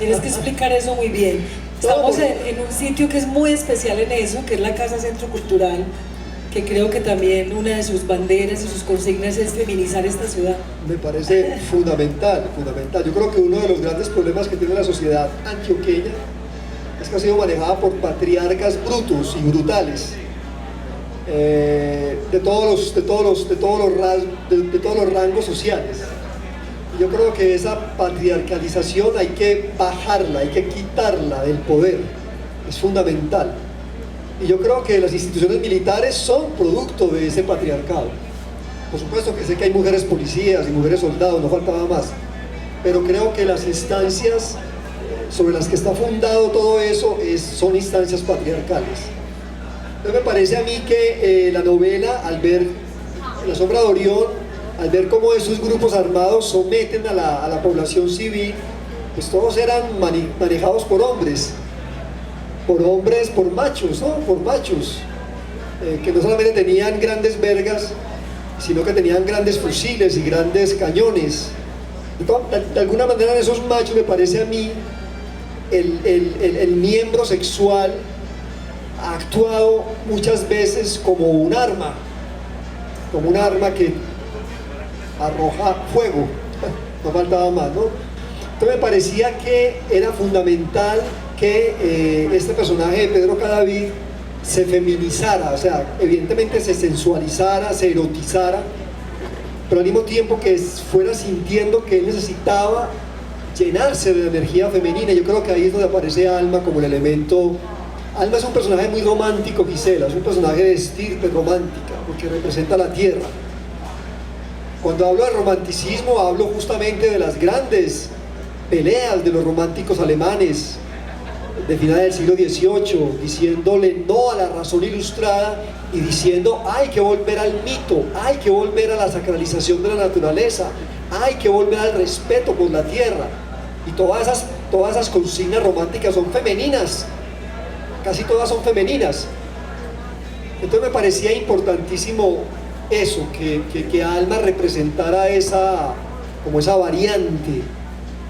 Tienes que explicar eso muy bien. Estamos en un sitio que es muy especial en eso, que es la Casa Centro Cultural, que creo que también una de sus banderas y sus consignas es feminizar esta ciudad. Me parece fundamental. Yo creo que uno de los grandes problemas que tiene la sociedad antioqueña es que ha sido manejada por patriarcas brutos y brutales, de todos los rangos sociales. Y yo creo que esa patriarcalización hay que bajarla, hay que quitarla del poder, es fundamental. Y yo creo que las instituciones militares son producto de ese patriarcado. Por supuesto que sé que hay mujeres policías y mujeres soldados, no faltaba más, pero creo que las instancias sobre las que está fundado todo eso son instancias patriarcales. Entonces me parece a mí que la novela, al ver La sombra de Orión, al ver cómo esos grupos armados someten a la población civil, pues todos eran manejados por hombres, por machos, ¿no? Por machos, que no solamente tenían grandes vergas, sino que tenían grandes fusiles y grandes cañones. De alguna manera en esos machos me parece a mí el miembro sexual ha actuado muchas veces como un arma que arroja fuego, no faltaba más, ¿no? Entonces me parecía que era fundamental que este personaje de Pedro Cadavid se feminizara, o sea, evidentemente se sensualizara, se erotizara, pero al mismo tiempo que fuera sintiendo que él necesitaba llenarse de energía femenina. Yo creo que ahí es donde aparece Alma como el elemento. Alma es un personaje muy romántico, Gisela, es un personaje de estirpe romántica, porque representa la tierra. Cuando hablo de romanticismo, hablo justamente de las grandes peleas de los románticos alemanes de final del siglo XVIII, diciéndole no a la razón ilustrada y diciendo hay que volver al mito, hay que volver a la sacralización de la naturaleza, hay que volver al respeto por la tierra. Y todas esas consignas románticas son femeninas, casi todas son femeninas. Entonces me parecía importantísimo eso, que Alma representara como esa variante.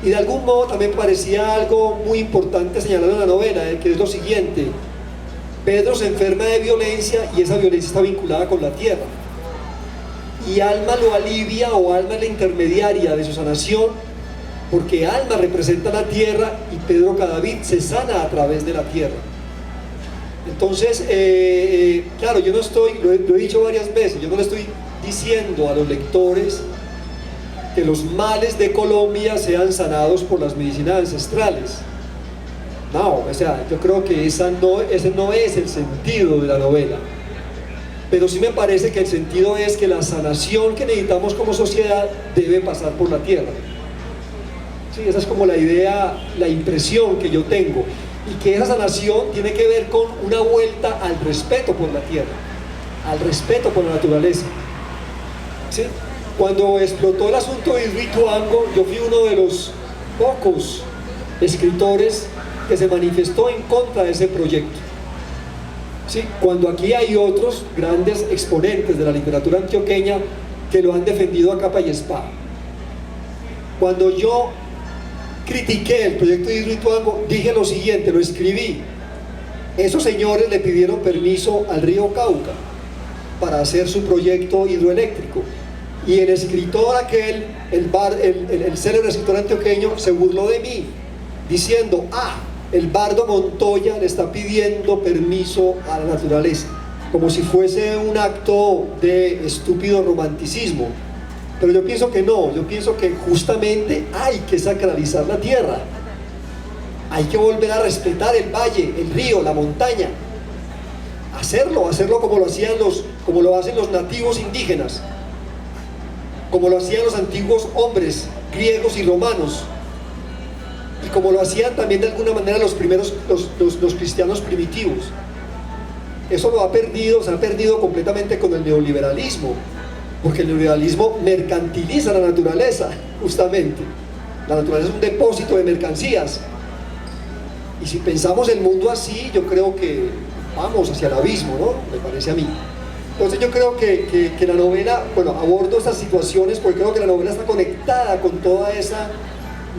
Y de algún modo también parecía algo muy importante señalarlo en la novela, que es lo siguiente: Pedro se enferma de violencia y esa violencia está vinculada con la tierra. Y Alma lo alivia, o Alma es la intermediaria de su sanación, porque Alma representa la tierra y Pedro Cadavid se sana a través de la tierra. Entonces, claro, yo no estoy, lo he dicho varias veces, yo no le estoy diciendo a los lectores que los males de Colombia sean sanados por las medicinas ancestrales. No, o sea, yo creo que ese no es el sentido de la novela. Pero sí me parece que el sentido es que la sanación que necesitamos como sociedad debe pasar por la tierra. Sí, esa es como la idea, la impresión que yo tengo. Y que esa sanación tiene que ver con una vuelta al respeto por la tierra, al respeto por la naturaleza. ¿Sí? Cuando explotó el asunto de Hidroituango, yo fui uno de los pocos escritores que se manifestó en contra de ese proyecto. ¿Sí? Cuando aquí hay otros grandes exponentes de la literatura antioqueña que lo han defendido a capa y espada. Cuando yo critiqué el proyecto de Hidroituango, dije lo siguiente, lo escribí: esos señores le pidieron permiso al río Cauca para hacer su proyecto hidroeléctrico, y el escritor aquel, el célebre escritor antioqueño, se burló de mí diciendo: el bardo Montoya le está pidiendo permiso a la naturaleza, como si fuese un acto de estúpido romanticismo. Pero yo pienso que no, yo pienso que justamente hay que sacralizar la tierra, hay que volver a respetar el valle, el río, la montaña, hacerlo como lo hacen los nativos indígenas, como lo hacían los antiguos hombres griegos y romanos, y como lo hacían también de alguna manera los cristianos primitivos. Eso se ha perdido completamente con el neoliberalismo, porque el neoliberalismo mercantiliza la naturaleza, justamente. La naturaleza es un depósito de mercancías, y si pensamos el mundo así, yo creo que vamos hacia el abismo, ¿no? Me parece a mí. Entonces yo creo que la novela, abordo estas situaciones porque creo que la novela está conectada con toda esa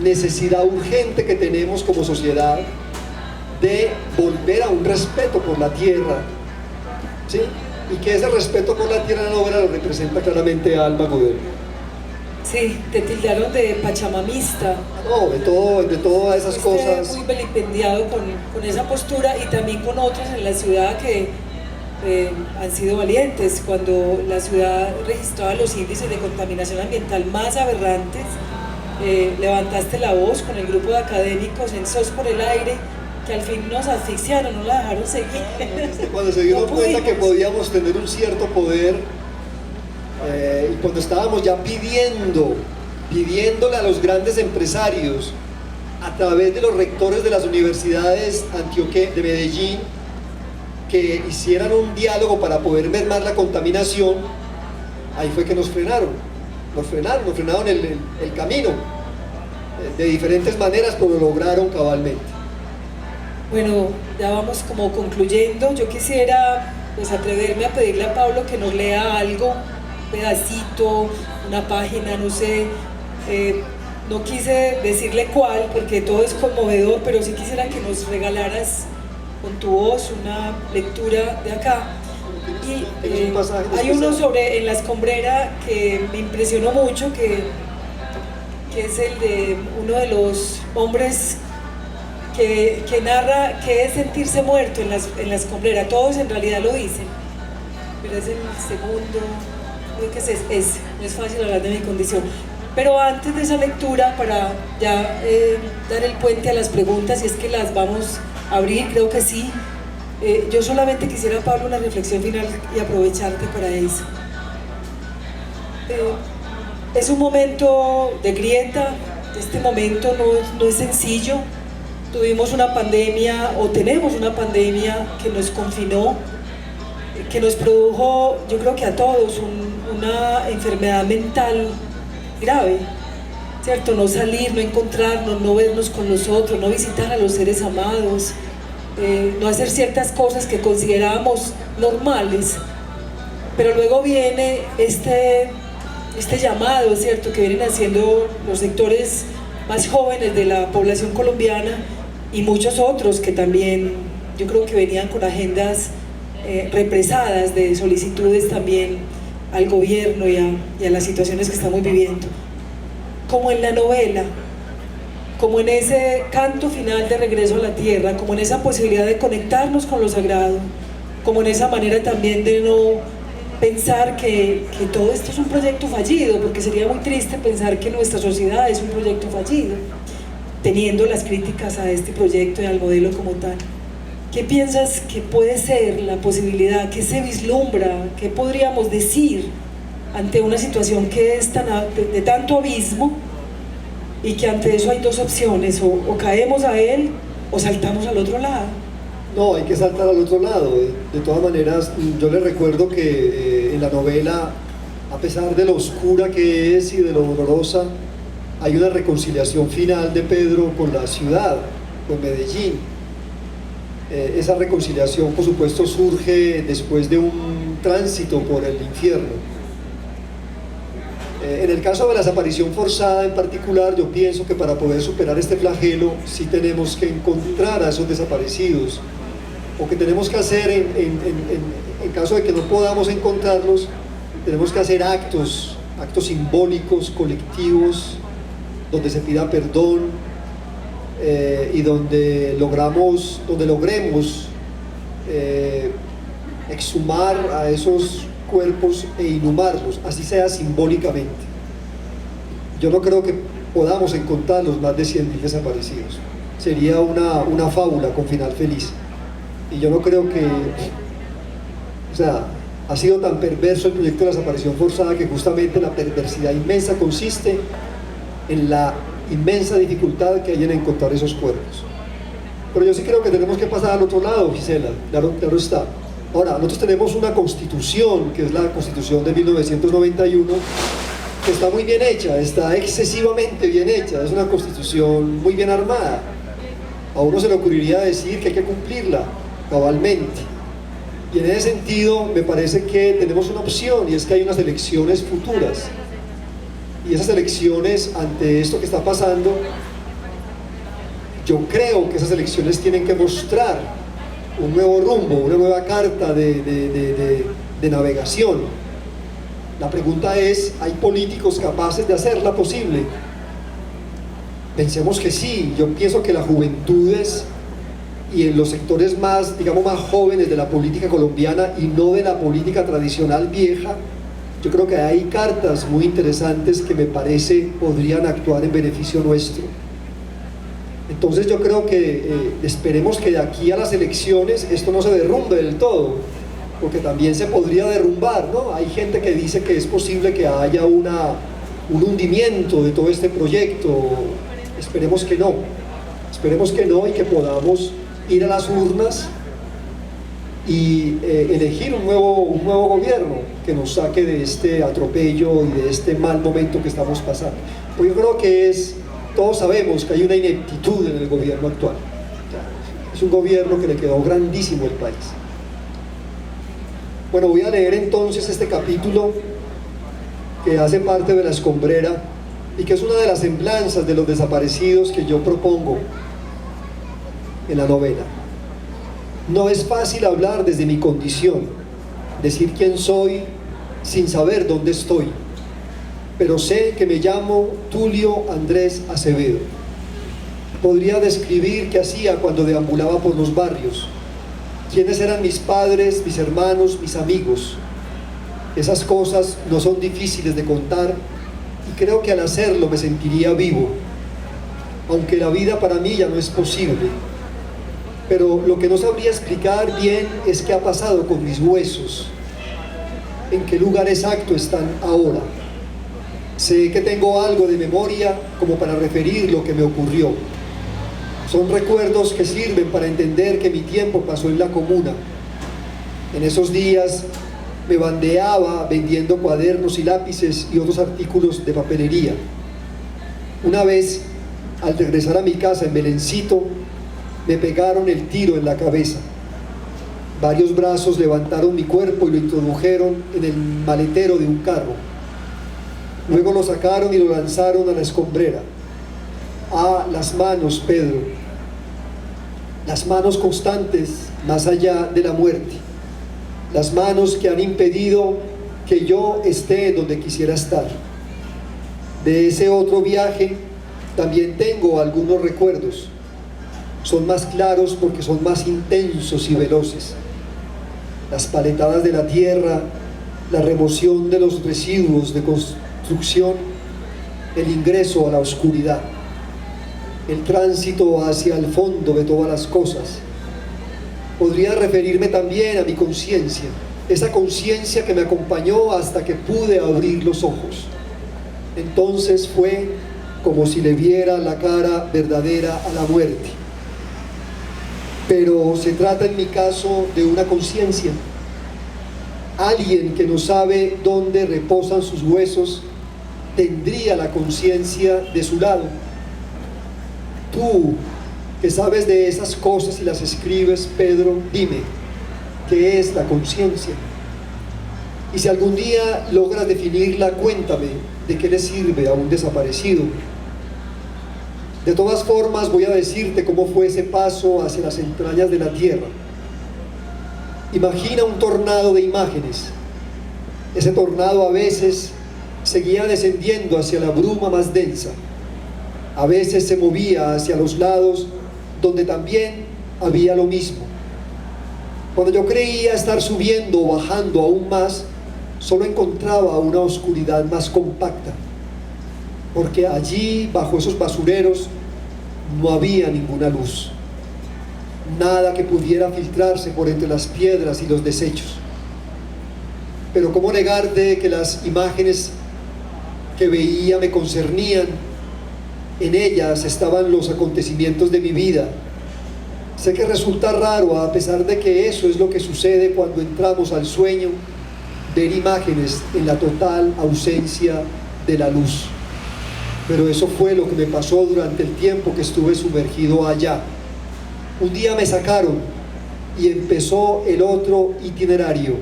necesidad urgente que tenemos como sociedad de volver a un respeto por la tierra, ¿sí? Y que ese respeto por la tierra en la novela lo representa claramente Alma Godoy. Sí, te tildaron de pachamamista. No, de todas esas cosas. Muy vilipendiado con esa postura, y también con otros en la ciudad que han sido valientes. Cuando la ciudad registraba los índices de contaminación ambiental más aberrantes, levantaste la voz con el grupo de académicos en SOS por el Aire, que al fin nos asfixiaron, no la dejaron seguir. Cuando se dieron cuenta que podíamos tener un cierto poder, y cuando estábamos ya pidiéndole a los grandes empresarios, a través de los rectores de las universidades de Medellín, que hicieran un diálogo para poder mermar la contaminación, ahí fue que nos frenaron el camino, de diferentes maneras, pero lo lograron cabalmente. Bueno, ya vamos como concluyendo. Yo quisiera atreverme a pedirle a Pablo que nos lea algo pedacito, una página, no sé. No quise decirle cuál porque todo es conmovedor, pero sí quisiera que nos regalaras con tu voz una lectura de acá. Y hay uno sobre en la escombrera que me impresionó mucho, que es el de uno de los hombres que narra qué es sentirse muerto en la escombrera. Todos en realidad lo dicen, pero es el segundo, creo que no es fácil hablar de mi condición. Pero antes de esa lectura, para ya dar el puente a las preguntas, si es que las vamos a abrir, creo que sí, yo solamente quisiera, Pablo, una reflexión final y aprovecharte para eso. Es un momento de grieta, este momento no es sencillo. Tuvimos una pandemia, o tenemos una pandemia que nos confinó, que nos produjo, yo creo que a todos, una enfermedad mental grave, ¿cierto? No salir, no encontrarnos, no vernos con los otros, no visitar a los seres amados, no hacer ciertas cosas que considerábamos normales. Pero luego viene este llamado, ¿cierto?, que vienen haciendo los sectores más jóvenes de la población colombiana y muchos otros que también yo creo que venían con agendas represadas de solicitudes también al gobierno y a las situaciones que estamos viviendo. Como en la novela, como en ese canto final de regreso a la tierra, como en esa posibilidad de conectarnos con lo sagrado, como en esa manera también de no pensar que todo esto es un proyecto fallido, porque sería muy triste pensar que nuestra sociedad es un proyecto fallido, teniendo las críticas a este proyecto y al modelo como tal. ¿Qué piensas que puede ser la posibilidad? ¿Qué se vislumbra? ¿Qué podríamos decir ante una situación que es de tanto abismo y que ante eso hay dos opciones, o caemos a él o saltamos al otro lado? No, hay que saltar al otro lado. De todas maneras, yo les recuerdo que en la novela, a pesar de lo oscura que es y de lo dolorosa, hay una reconciliación final de Pedro con la ciudad, con Medellín. Esa reconciliación, por supuesto, surge después de un tránsito por el infierno. En el caso de la desaparición forzada en particular, yo pienso que para poder superar este flagelo sí tenemos que encontrar a esos desaparecidos, o que tenemos que hacer, en caso de que no podamos encontrarlos, tenemos que hacer actos simbólicos, colectivos, donde se pida perdón, y donde logremos exhumar a esos cuerpos e inhumarlos, así sea simbólicamente. Yo no creo que podamos encontrar los más de 100.000 desaparecidos. Sería una fábula con final feliz. Y yo no creo que... O sea, ha sido tan perverso el proyecto de la desaparición forzada que justamente la perversidad inmensa consiste en la inmensa dificultad que hay en encontrar esos cuerpos. Pero yo sí creo que tenemos que pasar al otro lado, Gisela, claro está. Ahora, nosotros tenemos una constitución, que es la constitución de 1991, que está muy bien hecha, está excesivamente bien hecha, es una constitución muy bien armada. A uno se le ocurriría decir que hay que cumplirla cabalmente. Y en ese sentido me parece que tenemos una opción, y es que hay unas elecciones futuras. Y esas elecciones, ante esto que está pasando, yo creo que esas elecciones tienen que mostrar un nuevo rumbo, una nueva carta de navegación. La pregunta es, ¿hay políticos capaces de hacerla posible? Pensemos que sí. Yo pienso que las juventudes y en los sectores más, digamos, más jóvenes de la política colombiana y no de la política tradicional vieja, yo creo que hay cartas muy interesantes que me parece podrían actuar en beneficio nuestro. Entonces yo creo que esperemos que de aquí a las elecciones esto no se derrumbe del todo, porque también se podría derrumbar, ¿no? Hay gente que dice que es posible que haya un hundimiento de todo este proyecto. Esperemos que no y que podamos ir a las urnas y elegir un nuevo gobierno que nos saque de este atropello y de este mal momento que estamos pasando. Pues yo creo que todos sabemos que hay una ineptitud en el gobierno actual. Es un gobierno que le quedó grandísimo el país. Bueno, voy a leer entonces este capítulo que hace parte de La Escombrera y que es una de las semblanzas de los desaparecidos que yo propongo en la novela. No es fácil hablar desde mi condición, decir quién soy sin saber dónde estoy, pero sé que me llamo Tulio Andrés Acevedo. Podría describir qué hacía cuando deambulaba por los barrios, quiénes eran mis padres, mis hermanos, mis amigos. Esas cosas no son difíciles de contar y creo que al hacerlo me sentiría vivo, aunque la vida para mí ya no es posible. Pero lo que no sabría explicar bien es qué ha pasado con mis huesos, en qué lugar exacto están ahora. Sé que tengo algo de memoria como para referir lo que me ocurrió. Son recuerdos que sirven para entender que mi tiempo pasó en la comuna. En esos días me bandeaba vendiendo cuadernos y lápices y otros artículos de papelería. Una vez, al regresar a mi casa en Belencito, me pegaron el tiro en la cabeza. Varios brazos levantaron mi cuerpo y lo introdujeron en el maletero de un carro. Luego lo sacaron y lo lanzaron a La Escombrera. Ah, las manos, Pedro. Las manos constantes más allá de la muerte. Las manos que han impedido que yo esté donde quisiera estar. De ese otro viaje también tengo algunos recuerdos. Son más claros porque son más intensos y veloces. Las paletadas de la tierra, la remoción de los residuos de construcción, el ingreso a la oscuridad, el tránsito hacia el fondo de todas las cosas. Podría referirme también a mi conciencia, esa conciencia que me acompañó hasta que pude abrir los ojos. Entonces fue como si le viera la cara verdadera a la muerte. Pero se trata en mi caso de una conciencia. Alguien que no sabe dónde reposan sus huesos tendría la conciencia de su lado. Tú, que sabes de esas cosas y las escribes, Pedro, dime, ¿qué es la conciencia? Y si algún día logras definirla, cuéntame de qué le sirve a un desaparecido. De todas formas, voy a decirte cómo fue ese paso hacia las entrañas de la tierra. Imagina un tornado de imágenes. Ese tornado a veces seguía descendiendo hacia la bruma más densa. A veces se movía hacia los lados donde también había lo mismo. Cuando yo creía estar subiendo o bajando aún más, solo encontraba una oscuridad más compacta, porque allí, bajo esos basureros, no había ninguna luz, nada que pudiera filtrarse por entre las piedras y los desechos. Pero cómo negarte que las imágenes que veía me concernían. En ellas estaban los acontecimientos de mi vida. Sé que resulta raro, a pesar de que eso es lo que sucede cuando entramos al sueño, ver imágenes en la total ausencia de la luz. Pero eso fue lo que me pasó durante el tiempo que estuve sumergido allá. Un día me sacaron y empezó el otro itinerario.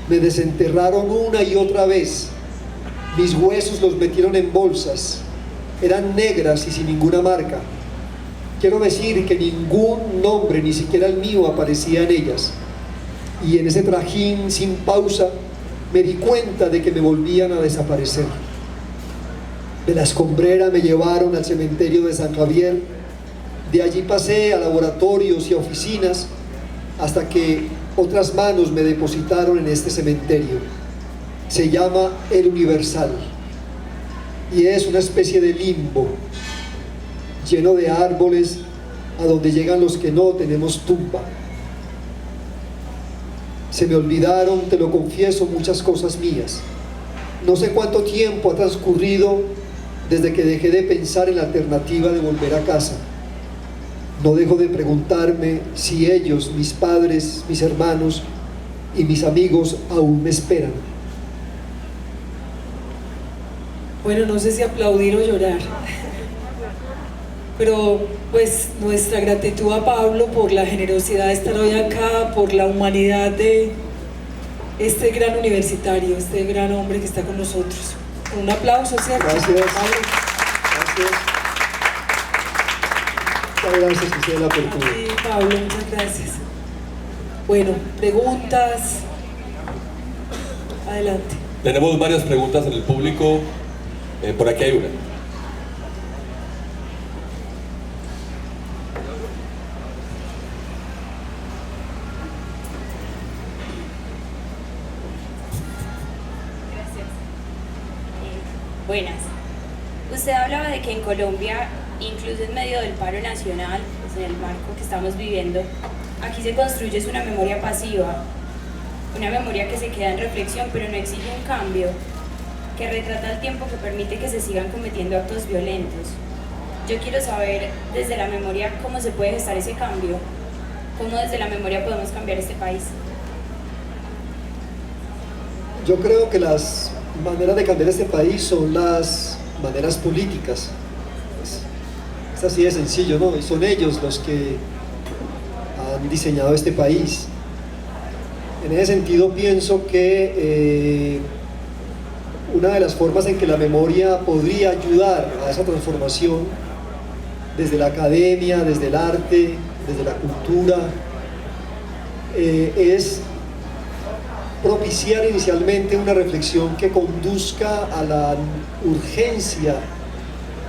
Me desenterraron una y otra vez. Mis huesos los metieron en bolsas. Eran negras y sin ninguna marca. Quiero decir que ningún nombre, ni siquiera el mío, aparecía en ellas. Y en ese trajín sin pausa me di cuenta de que me volvían a desaparecer. De La Escombrera me llevaron al cementerio de San Javier. De allí pasé a laboratorios y a oficinas hasta que otras manos me depositaron en este cementerio. Se llama El Universal y es una especie de limbo lleno de árboles a donde llegan los que no tenemos tumba. Se me olvidaron, te lo confieso, muchas cosas mías. No sé cuánto tiempo ha transcurrido desde que dejé de pensar en la alternativa de volver a casa. No dejo de preguntarme si ellos, mis padres, mis hermanos y mis amigos aún me esperan. Bueno, no sé si aplaudir o llorar, pero pues nuestra gratitud a Pablo por la generosidad de estar hoy acá, por la humanidad de este gran universitario, este gran hombre que está con nosotros. Con un aplauso, ¿cierto? Gracias. Vale. Muchas gracias, Gisela, por tu... Sí, Pablo, muchas gracias. Bueno, preguntas. Adelante. Tenemos varias preguntas en el público. Por aquí hay una. Gracias. Buenas. Usted hablaba de que en Colombia, incluso en medio del paro nacional, pues en el marco que estamos viviendo, aquí se construye una memoria pasiva, una memoria que se queda en reflexión pero no exige un cambio, que retrata el tiempo que permite que se sigan cometiendo actos violentos. Yo quiero saber desde la memoria cómo se puede gestar ese cambio, cómo desde la memoria podemos cambiar este país. Yo creo que las maneras de cambiar este país son las maneras políticas. Es así de sencillo, ¿no? Y son ellos los que han diseñado este país. En ese sentido pienso que una de las formas en que la memoria podría ayudar a esa transformación, desde la academia, desde el arte, desde la cultura, es propiciar inicialmente una reflexión que conduzca a la urgencia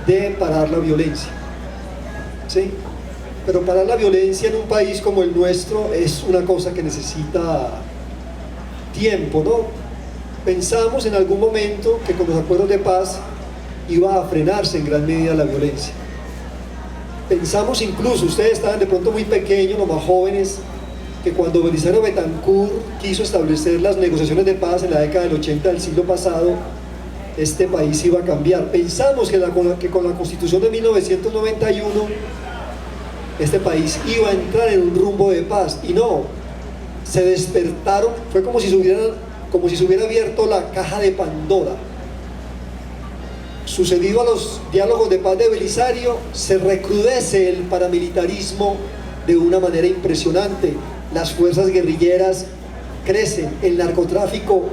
de parar la violencia, ¿sí? Pero parar la violencia en un país como el nuestro es una cosa que necesita tiempo, ¿no? Pensamos en algún momento que con los acuerdos de paz iba a frenarse en gran medida la violencia. Pensamos incluso, ustedes estaban de pronto muy pequeños, los más jóvenes, que cuando Belisario Betancur quiso establecer las negociaciones de paz en la década del 80 del siglo pasado, este país iba a cambiar. Pensamos que con la Constitución de 1991 este país iba a entrar en un rumbo de paz, y no, se despertaron, fue como si se hubiera abierto la caja de Pandora. Sucedido a los diálogos de paz de Belisario, se recrudece el paramilitarismo de una manera impresionante. Las fuerzas guerrilleras crecen, el narcotráfico,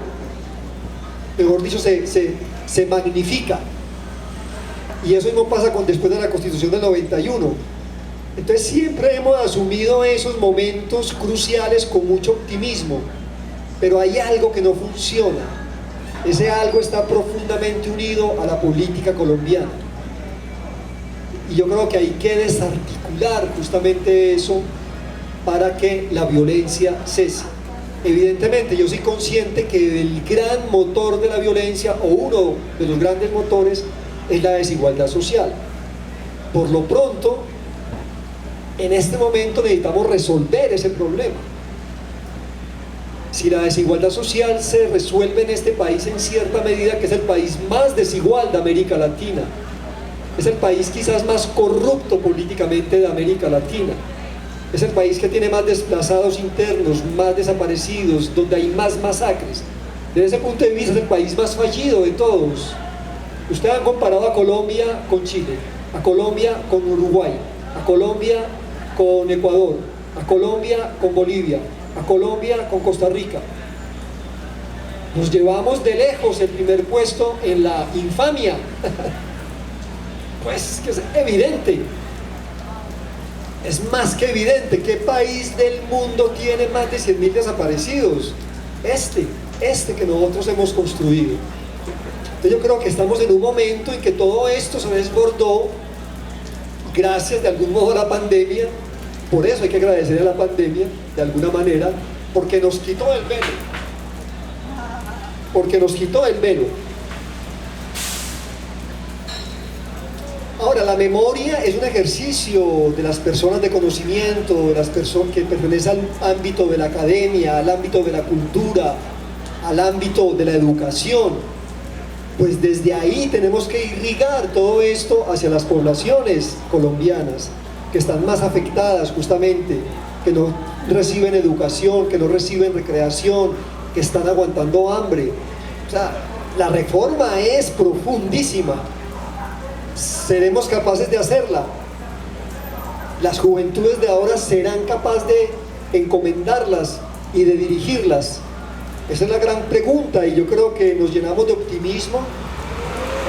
mejor dicho, se magnifica. Y eso no pasa después de la Constitución del 91. Entonces siempre hemos asumido esos momentos cruciales con mucho optimismo, pero hay algo que no funciona. Ese algo está profundamente unido a la política colombiana. Y yo creo que hay que desarticular justamente eso para que la violencia cese. Evidentemente yo soy consciente que el gran motor de la violencia, o uno de los grandes motores, es la desigualdad social. Por lo pronto, en este momento necesitamos resolver ese problema. Si la desigualdad social se resuelve en este país en cierta medida, que es el país más desigual de América Latina, es el país quizás más corrupto políticamente de América Latina, es el país que tiene más desplazados internos, más desaparecidos, donde hay más masacres. Desde ese punto de vista es el país más fallido de todos. Ustedes han comparado a Colombia con Chile, a Colombia con Uruguay, a Colombia con Ecuador, a Colombia con Bolivia, a Colombia con Costa Rica. Nos llevamos de lejos el primer puesto en la infamia. Pues que es evidente, es más que evidente. ¿Qué país del mundo tiene más de 100.000 desaparecidos? Este que nosotros hemos construido. Entonces yo creo que estamos en un momento en que todo esto se desbordó gracias de algún modo a la pandemia. Por eso hay que agradecer a la pandemia de alguna manera, porque nos quitó el velo. Porque nos quitó el velo. Ahora, la memoria es un ejercicio de las personas de conocimiento, de las personas que pertenecen al ámbito de la academia, al ámbito de la cultura, al ámbito de la educación. Pues desde ahí tenemos que irrigar todo esto hacia las poblaciones colombianas, que están más afectadas justamente, que no reciben educación, que no reciben recreación, que están aguantando hambre. O sea, la reforma es profundísima. ¿Seremos capaces de hacerla? Las juventudes de ahora serán capaces de encomendarlas y de dirigirlas. Esa es la gran pregunta, y yo creo que nos llenamos de optimismo,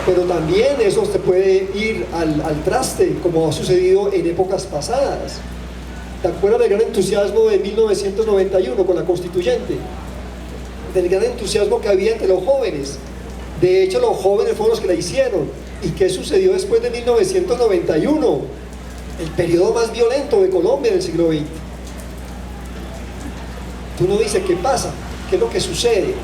pero también eso se puede ir al traste, como ha sucedido en épocas pasadas. ¿Te acuerdas del gran entusiasmo de 1991 con la Constituyente? Del gran entusiasmo que había entre los jóvenes. De hecho, los jóvenes fueron los que la hicieron. ¿Y qué sucedió después de 1991? El periodo más violento de Colombia en el siglo XX. Tú no dices qué pasa, qué es lo que sucede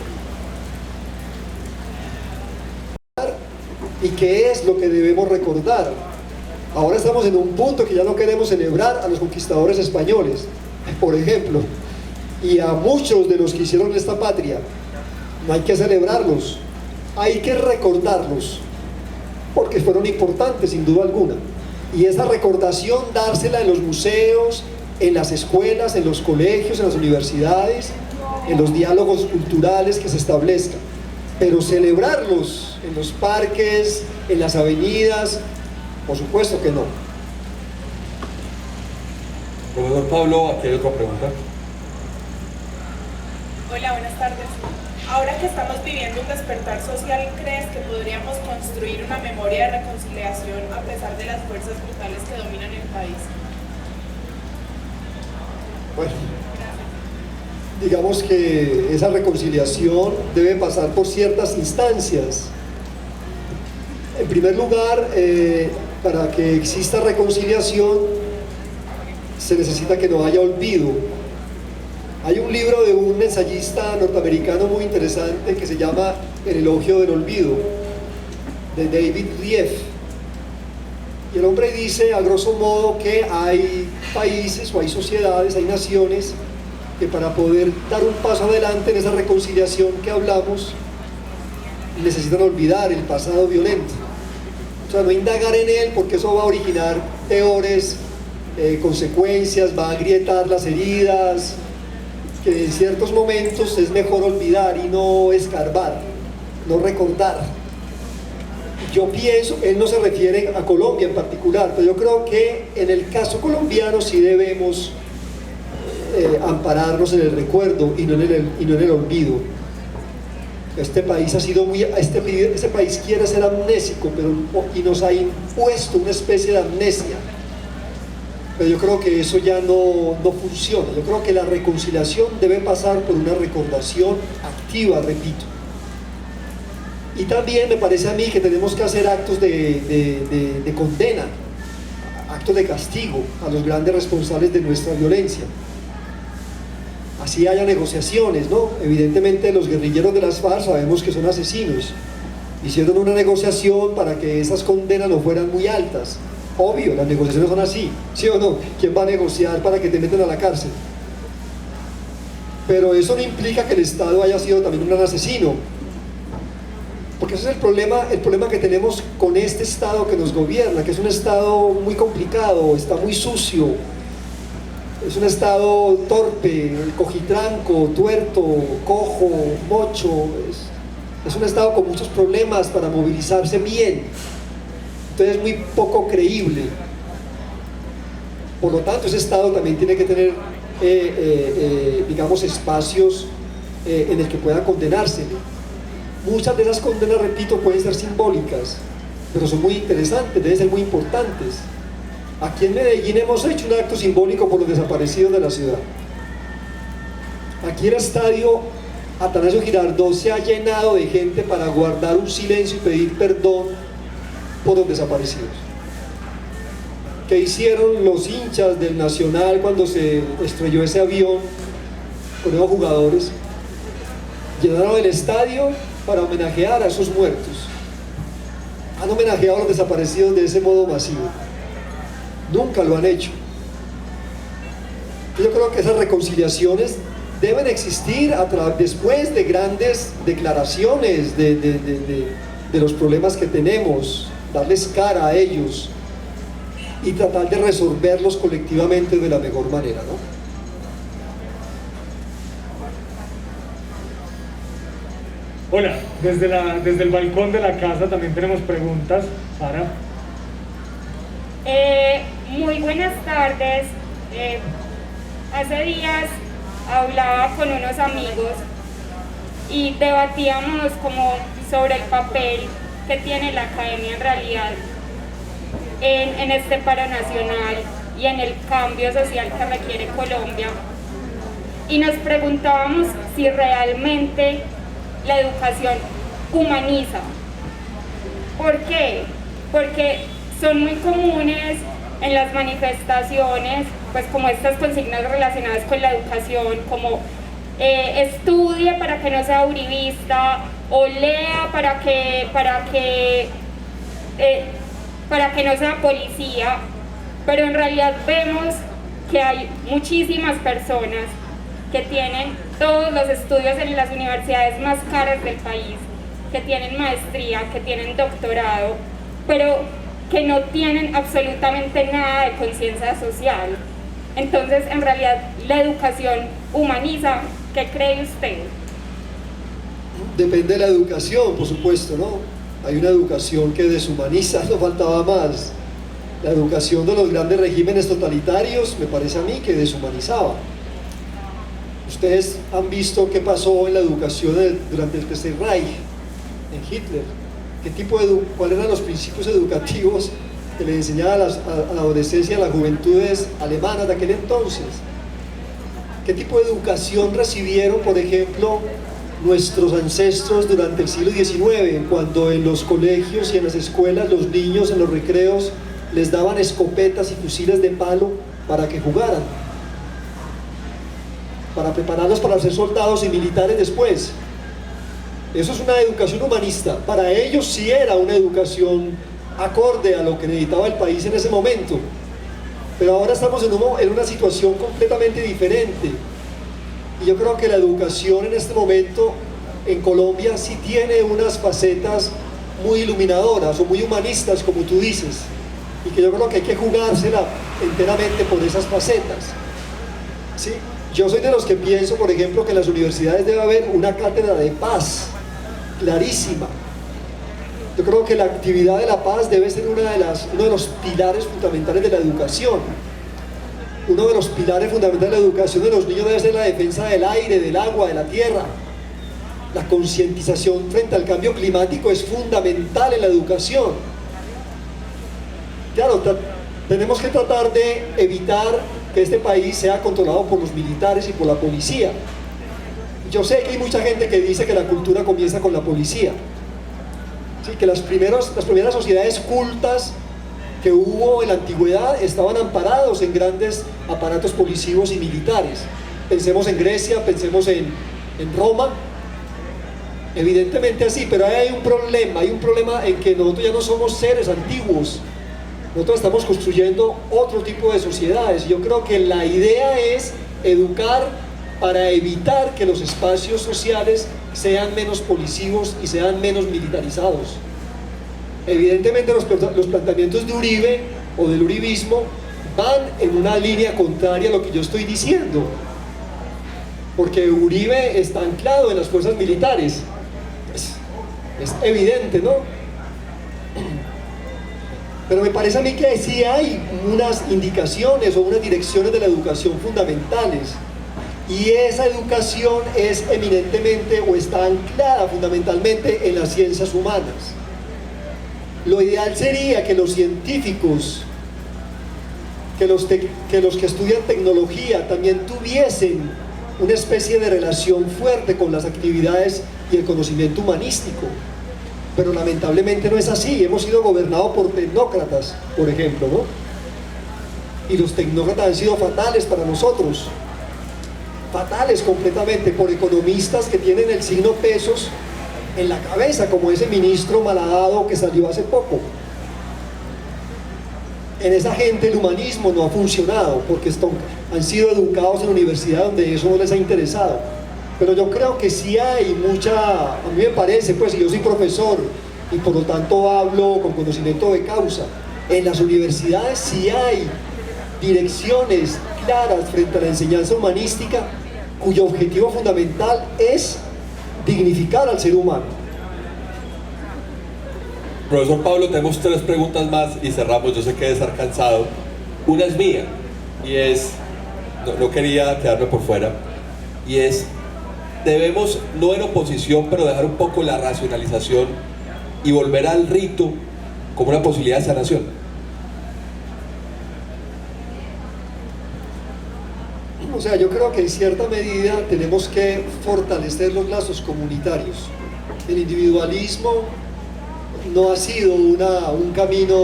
y qué es lo que debemos recordar. Ahora estamos en un punto que ya no queremos celebrar a los conquistadores españoles, por ejemplo, y a muchos de los que hicieron esta patria. No hay que celebrarlos, hay que recordarlos, porque fueron importantes sin duda alguna. Y esa recordación dársela en los museos, en las escuelas, en los colegios, en las universidades, en los diálogos culturales que se establezcan. Pero celebrarlos en los parques, en las avenidas, por supuesto que no. Profesor Pablo, aquí hay otra pregunta. Hola, buenas tardes. Ahora que estamos viviendo un despertar social, ¿crees que podríamos construir una memoria de reconciliación a pesar de las fuerzas brutales que dominan el país? Bueno, digamos que esa reconciliación debe pasar por ciertas instancias. En primer lugar, para que exista reconciliación, se necesita que no haya olvido. Hay un libro de un ensayista norteamericano muy interesante que se llama El elogio del olvido, de David Rieff. Y el hombre dice, a grosso modo, que hay países o hay sociedades, hay naciones, que para poder dar un paso adelante en esa reconciliación que hablamos, necesitan olvidar el pasado violento. O sea, no indagar en él, porque eso va a originar peores consecuencias, va a agrietar las heridas, que en ciertos momentos es mejor olvidar y no escarbar, no recordar. Yo pienso, él no se refiere a Colombia en particular, pero yo creo que en el caso colombiano sí debemos ampararnos en el recuerdo y no en el olvido. Este país ha sido este país quiere ser amnésico, y nos ha impuesto una especie de amnesia. Pero yo creo que eso ya no funciona. Yo creo que la reconciliación debe pasar por una recordación activa, repito. Y también me parece a mí que tenemos que hacer actos de condena, actos de castigo a los grandes responsables de nuestra violencia. Así haya negociaciones, ¿no? Evidentemente los guerrilleros de las FARC sabemos que son asesinos. Hicieron una negociación para que esas condenas no fueran muy altas. Obvio, las negociaciones son así, ¿sí o no? ¿Quién va a negociar para que te metan a la cárcel? Pero eso no implica que el Estado haya sido también un gran asesino, porque ese es el problema que tenemos con este Estado que nos gobierna, que es un Estado muy complicado, está muy sucio, es un Estado torpe, cojitranco, tuerto, cojo, mocho, es un Estado con muchos problemas para movilizarse bien. Entonces es muy poco creíble. Por lo tanto, ese Estado también tiene que tener, digamos, espacios en el que pueda condenarse. Muchas de esas condenas, repito, pueden ser simbólicas, pero son muy interesantes, deben ser muy importantes. Aquí en Medellín hemos hecho un acto simbólico por los desaparecidos de la ciudad. Aquí el estadio Atanasio Girardot se ha llenado de gente para guardar un silencio y pedir perdón por los desaparecidos. ¿Qué hicieron los hinchas del Nacional cuando se estrelló ese avión con esos jugadores? Llenaron el estadio para homenajear a esos muertos. Han homenajeado a los desaparecidos de ese modo masivo. Nunca lo han hecho. Yo creo que esas reconciliaciones deben existir después de grandes declaraciones de los problemas que tenemos, darles cara a ellos y tratar de resolverlos colectivamente de la mejor manera, ¿no? Hola, desde el balcón de la casa también tenemos preguntas. Sara. Muy buenas tardes. Hace días hablaba con unos amigos y debatíamos como sobre el papel que tiene la academia en realidad en este paro nacional y en el cambio social que requiere Colombia. Y nos preguntábamos si realmente la educación humaniza. ¿Por qué? Porque son muy comunes en las manifestaciones, pues como estas consignas relacionadas con la educación, como estudie para que no sea uribista, o lea para que no sea policía, pero en realidad vemos que hay muchísimas personas que tienen todos los estudios en las universidades más caras del país, que tienen maestría, que tienen doctorado, pero que no tienen absolutamente nada de conciencia social. Entonces, en realidad, la educación humaniza. ¿Qué cree usted? Depende de la educación, por supuesto, ¿no? Hay una educación que deshumaniza, no faltaba más. La educación de los grandes regímenes totalitarios, me parece a mí, que deshumanizaba. Ustedes han visto qué pasó en la educación durante el Tercer Reich, en Hitler. ¿Cuáles eran los principios educativos que le enseñaba a la adolescencia y a las juventudes alemanas de aquel entonces? ¿Qué tipo de educación recibieron, por ejemplo, nuestros ancestros durante el siglo XIX, cuando en los colegios y en las escuelas los niños en los recreos les daban escopetas y fusiles de palo para que jugaran, para prepararlos para ser soldados y militares después? Eso es una educación humanista. Para ellos sí era una educación acorde a lo que necesitaba el país en ese momento. Pero ahora estamos en una situación completamente diferente. Y yo creo que la educación en este momento en Colombia sí tiene unas facetas muy iluminadoras o muy humanistas, como tú dices. Y que yo creo que hay que jugársela enteramente por esas facetas. ¿Sí? Yo soy de los que pienso, por ejemplo, que en las universidades debe haber una cátedra de paz clarísima. Yo creo que la actividad de la paz debe ser uno de los pilares fundamentales de la educación. Uno de los pilares fundamentales de la educación de los niños debe ser la defensa del aire, del agua, de la tierra. La concientización frente al cambio climático es fundamental en la educación. Claro, tenemos que tratar de evitar que este país sea controlado por los militares y por la policía. Yo sé que hay mucha gente que dice que la cultura comienza con la policía. Sí, que las primeras sociedades cultas que hubo en la antigüedad estaban amparados en grandes aparatos policivos y militares. Pensemos en Grecia, pensemos en Roma. Evidentemente así, pero hay un problema en que nosotros ya no somos seres antiguos. Nosotros estamos construyendo otro tipo de sociedades. Yo creo que la idea es educar para evitar que los espacios sociales sean menos policivos y sean menos militarizados. Evidentemente los planteamientos de Uribe o del uribismo van en una línea contraria a lo que yo estoy diciendo, porque Uribe está anclado en las fuerzas militares. Es evidente, ¿no? Pero me parece a mí que sí hay unas indicaciones o unas direcciones de la educación fundamentales, y esa educación es eminentemente o está anclada fundamentalmente en las ciencias humanas. Lo ideal sería que los científicos, que los que estudian tecnología también tuviesen una especie de relación fuerte con las actividades y el conocimiento humanístico. Pero lamentablemente no es así. Hemos sido gobernados por tecnócratas, por ejemplo, ¿no? Y los tecnócratas han sido fatales para nosotros. Fatales completamente, por economistas que tienen el signo pesos en la cabeza, como ese ministro malhadado que salió hace poco. En esa gente el humanismo no ha funcionado, porque han sido educados en la universidad donde eso no les ha interesado. Pero yo creo que sí hay a mí me parece, pues, y yo soy profesor y por lo tanto hablo con conocimiento de causa, en las universidades sí hay direcciones claras frente a la enseñanza humanística cuyo objetivo fundamental es dignificar al ser humano. Profesor Pablo, tenemos 3 preguntas más y cerramos. Yo sé que debe estar cansado. Una es mía y es, no quería quedarme por fuera, y es: debemos, no en oposición, pero dejar un poco la racionalización y volver al rito como una posibilidad de sanación. O sea, yo creo que en cierta medida tenemos que fortalecer los lazos comunitarios. El individualismo no ha sido un camino,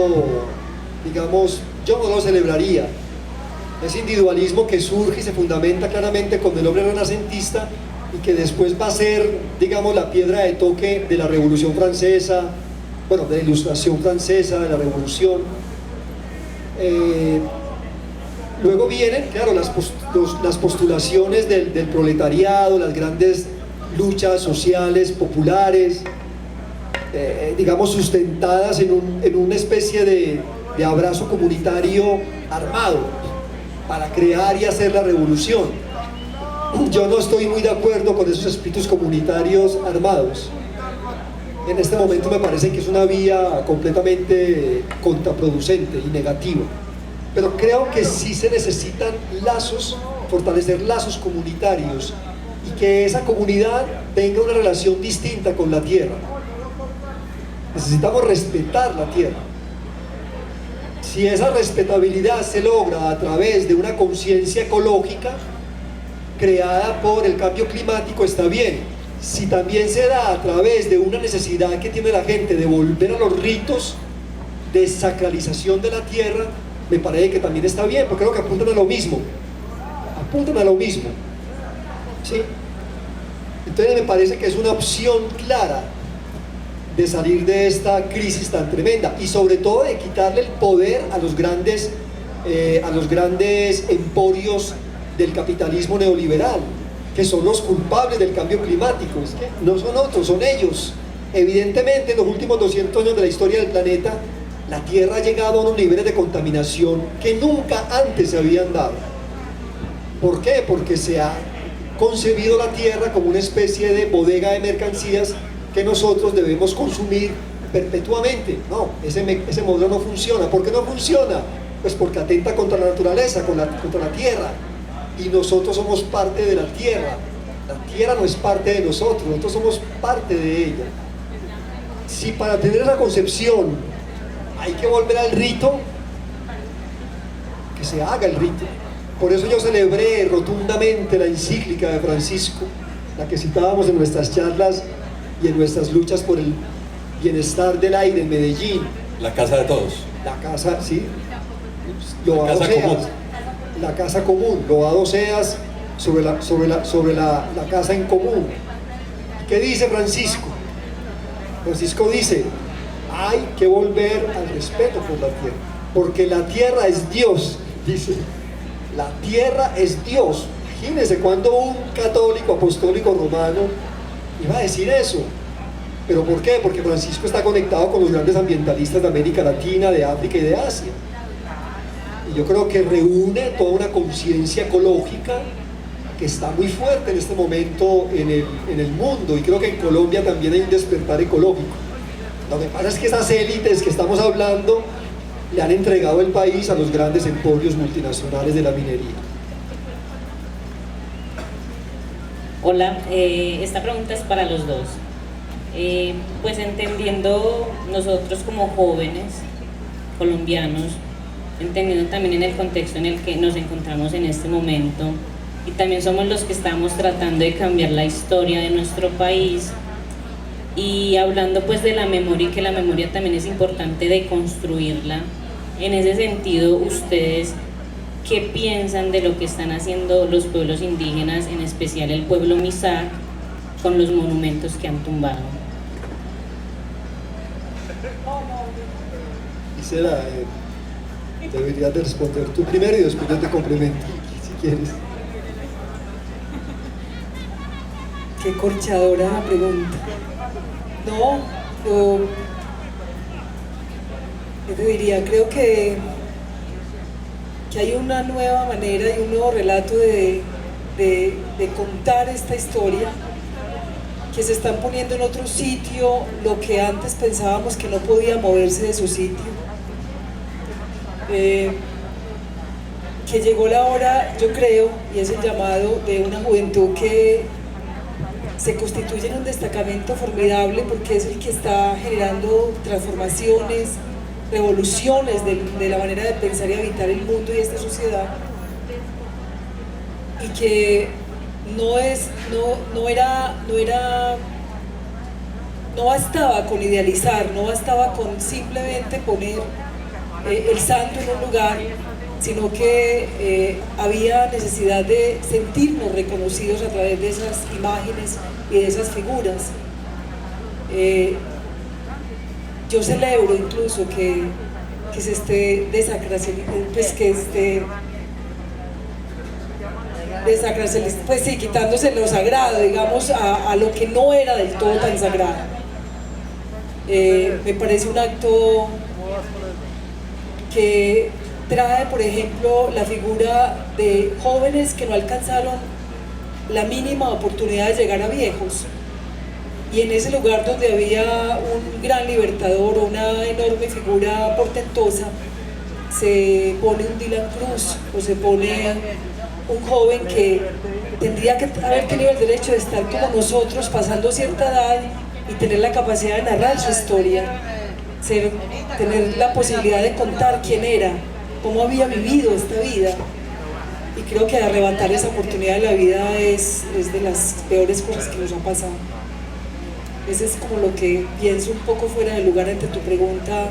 digamos, yo no lo celebraría. Ese individualismo que surge y se fundamenta claramente con el hombre renacentista y que después va a ser, digamos, la piedra de toque de la Revolución Francesa, bueno, de la Ilustración Francesa, de la Revolución. Luego vienen, claro, las postulaciones del proletariado, las grandes luchas sociales, populares, digamos, sustentadas en una especie de abrazo comunitario armado para crear y hacer la revolución. Yo no estoy muy de acuerdo con esos espíritus comunitarios armados. En este momento me parece que es una vía completamente contraproducente y negativa. Pero creo que sí se necesitan lazos, fortalecer lazos comunitarios y que esa comunidad tenga una relación distinta con la tierra. Necesitamos respetar la tierra. Si esa respetabilidad se logra a través de una conciencia ecológica creada por el cambio climático, está bien. Si también se da a través de una necesidad que tiene la gente de volver a los ritos de sacralización de la tierra, me parece que también está bien, porque creo que apuntan a lo mismo. Apuntan a lo mismo. ¿Sí? Entonces me parece que es una opción clara de salir de esta crisis tan tremenda y sobre todo de quitarle el poder a los grandes emporios del capitalismo neoliberal, que son los culpables del cambio climático. Es que no son otros, son ellos. Evidentemente en los últimos 200 años de la historia del planeta, la Tierra ha llegado a unos niveles de contaminación que nunca antes se habían dado. ¿Por qué? Porque se ha concebido la Tierra como una especie de bodega de mercancías que nosotros debemos consumir perpetuamente. No, ese modelo no funciona. ¿Por qué no funciona? Pues porque atenta contra la naturaleza, contra la Tierra. Y nosotros somos parte de la Tierra. La Tierra no es parte de nosotros somos parte de ella. Si para tener esa concepción hay que volver al rito, que se haga el rito. Por eso yo celebré rotundamente la encíclica de Francisco, la que citábamos en nuestras charlas y en nuestras luchas por el bienestar del aire en Medellín. La casa de todos. La casa, sí. La casa común. Loado seas sobre la casa en común. ¿Qué dice Francisco? Francisco dice: hay que volver al respeto por la tierra, porque la tierra es Dios, dice. La tierra es Dios. Imagínense cuando un católico apostólico romano iba a decir eso. ¿Pero por qué? Porque Francisco está conectado con los grandes ambientalistas de América Latina, de África y de Asia. Y yo creo que reúne toda una conciencia ecológica que está muy fuerte en este momento en el mundo, y creo que en Colombia también hay un despertar ecológico. Lo que pasa es que esas élites que estamos hablando le han entregado el país a los grandes emporios multinacionales de la minería. Hola, esta pregunta es para los dos. Pues entendiendo nosotros como jóvenes colombianos, entendiendo también en el contexto en el que nos encontramos en este momento, y también somos los que estamos tratando de cambiar la historia de nuestro país, y hablando pues de la memoria, y que la memoria también es importante de construirla. En ese sentido, ¿ustedes qué piensan de lo que están haciendo los pueblos indígenas, en especial el pueblo Misak, con los monumentos que han tumbado? Gisela, deberías de responder tú primero y después yo te complemento, si quieres. Qué corchadora la pregunta. No, yo te diría, creo que hay una nueva manera y un nuevo relato de contar esta historia, que se están poniendo en otro sitio lo que antes pensábamos que no podía moverse de su sitio. Que llegó la hora, yo creo, y es el llamado de una juventud que se constituye en un destacamento formidable porque es el que está generando transformaciones, revoluciones de la manera de pensar y habitar el mundo y esta sociedad, y que no bastaba con idealizar, no bastaba con simplemente poner el santo en un lugar, sino que había necesidad de sentirnos reconocidos a través de esas imágenes y de esas figuras. Yo celebro incluso que se esté pues sí, quitándose lo sagrado, digamos, a lo que no era del todo tan sagrado. Me parece un acto que trae, por ejemplo, la figura de jóvenes que no alcanzaron la mínima oportunidad de llegar a viejos, y en ese lugar donde había un gran libertador o una enorme figura portentosa, se pone un Dylan Cruz o se pone un joven que tendría que haber tenido el derecho de estar como nosotros, pasando cierta edad, y tener la capacidad de narrar su historia, tener la posibilidad de contar quién era, cómo había vivido esta vida. Y creo que arrebatar esa oportunidad de la vida es de las peores cosas que nos ha pasado. Ese es como lo que pienso un poco fuera de lugar ante tu pregunta.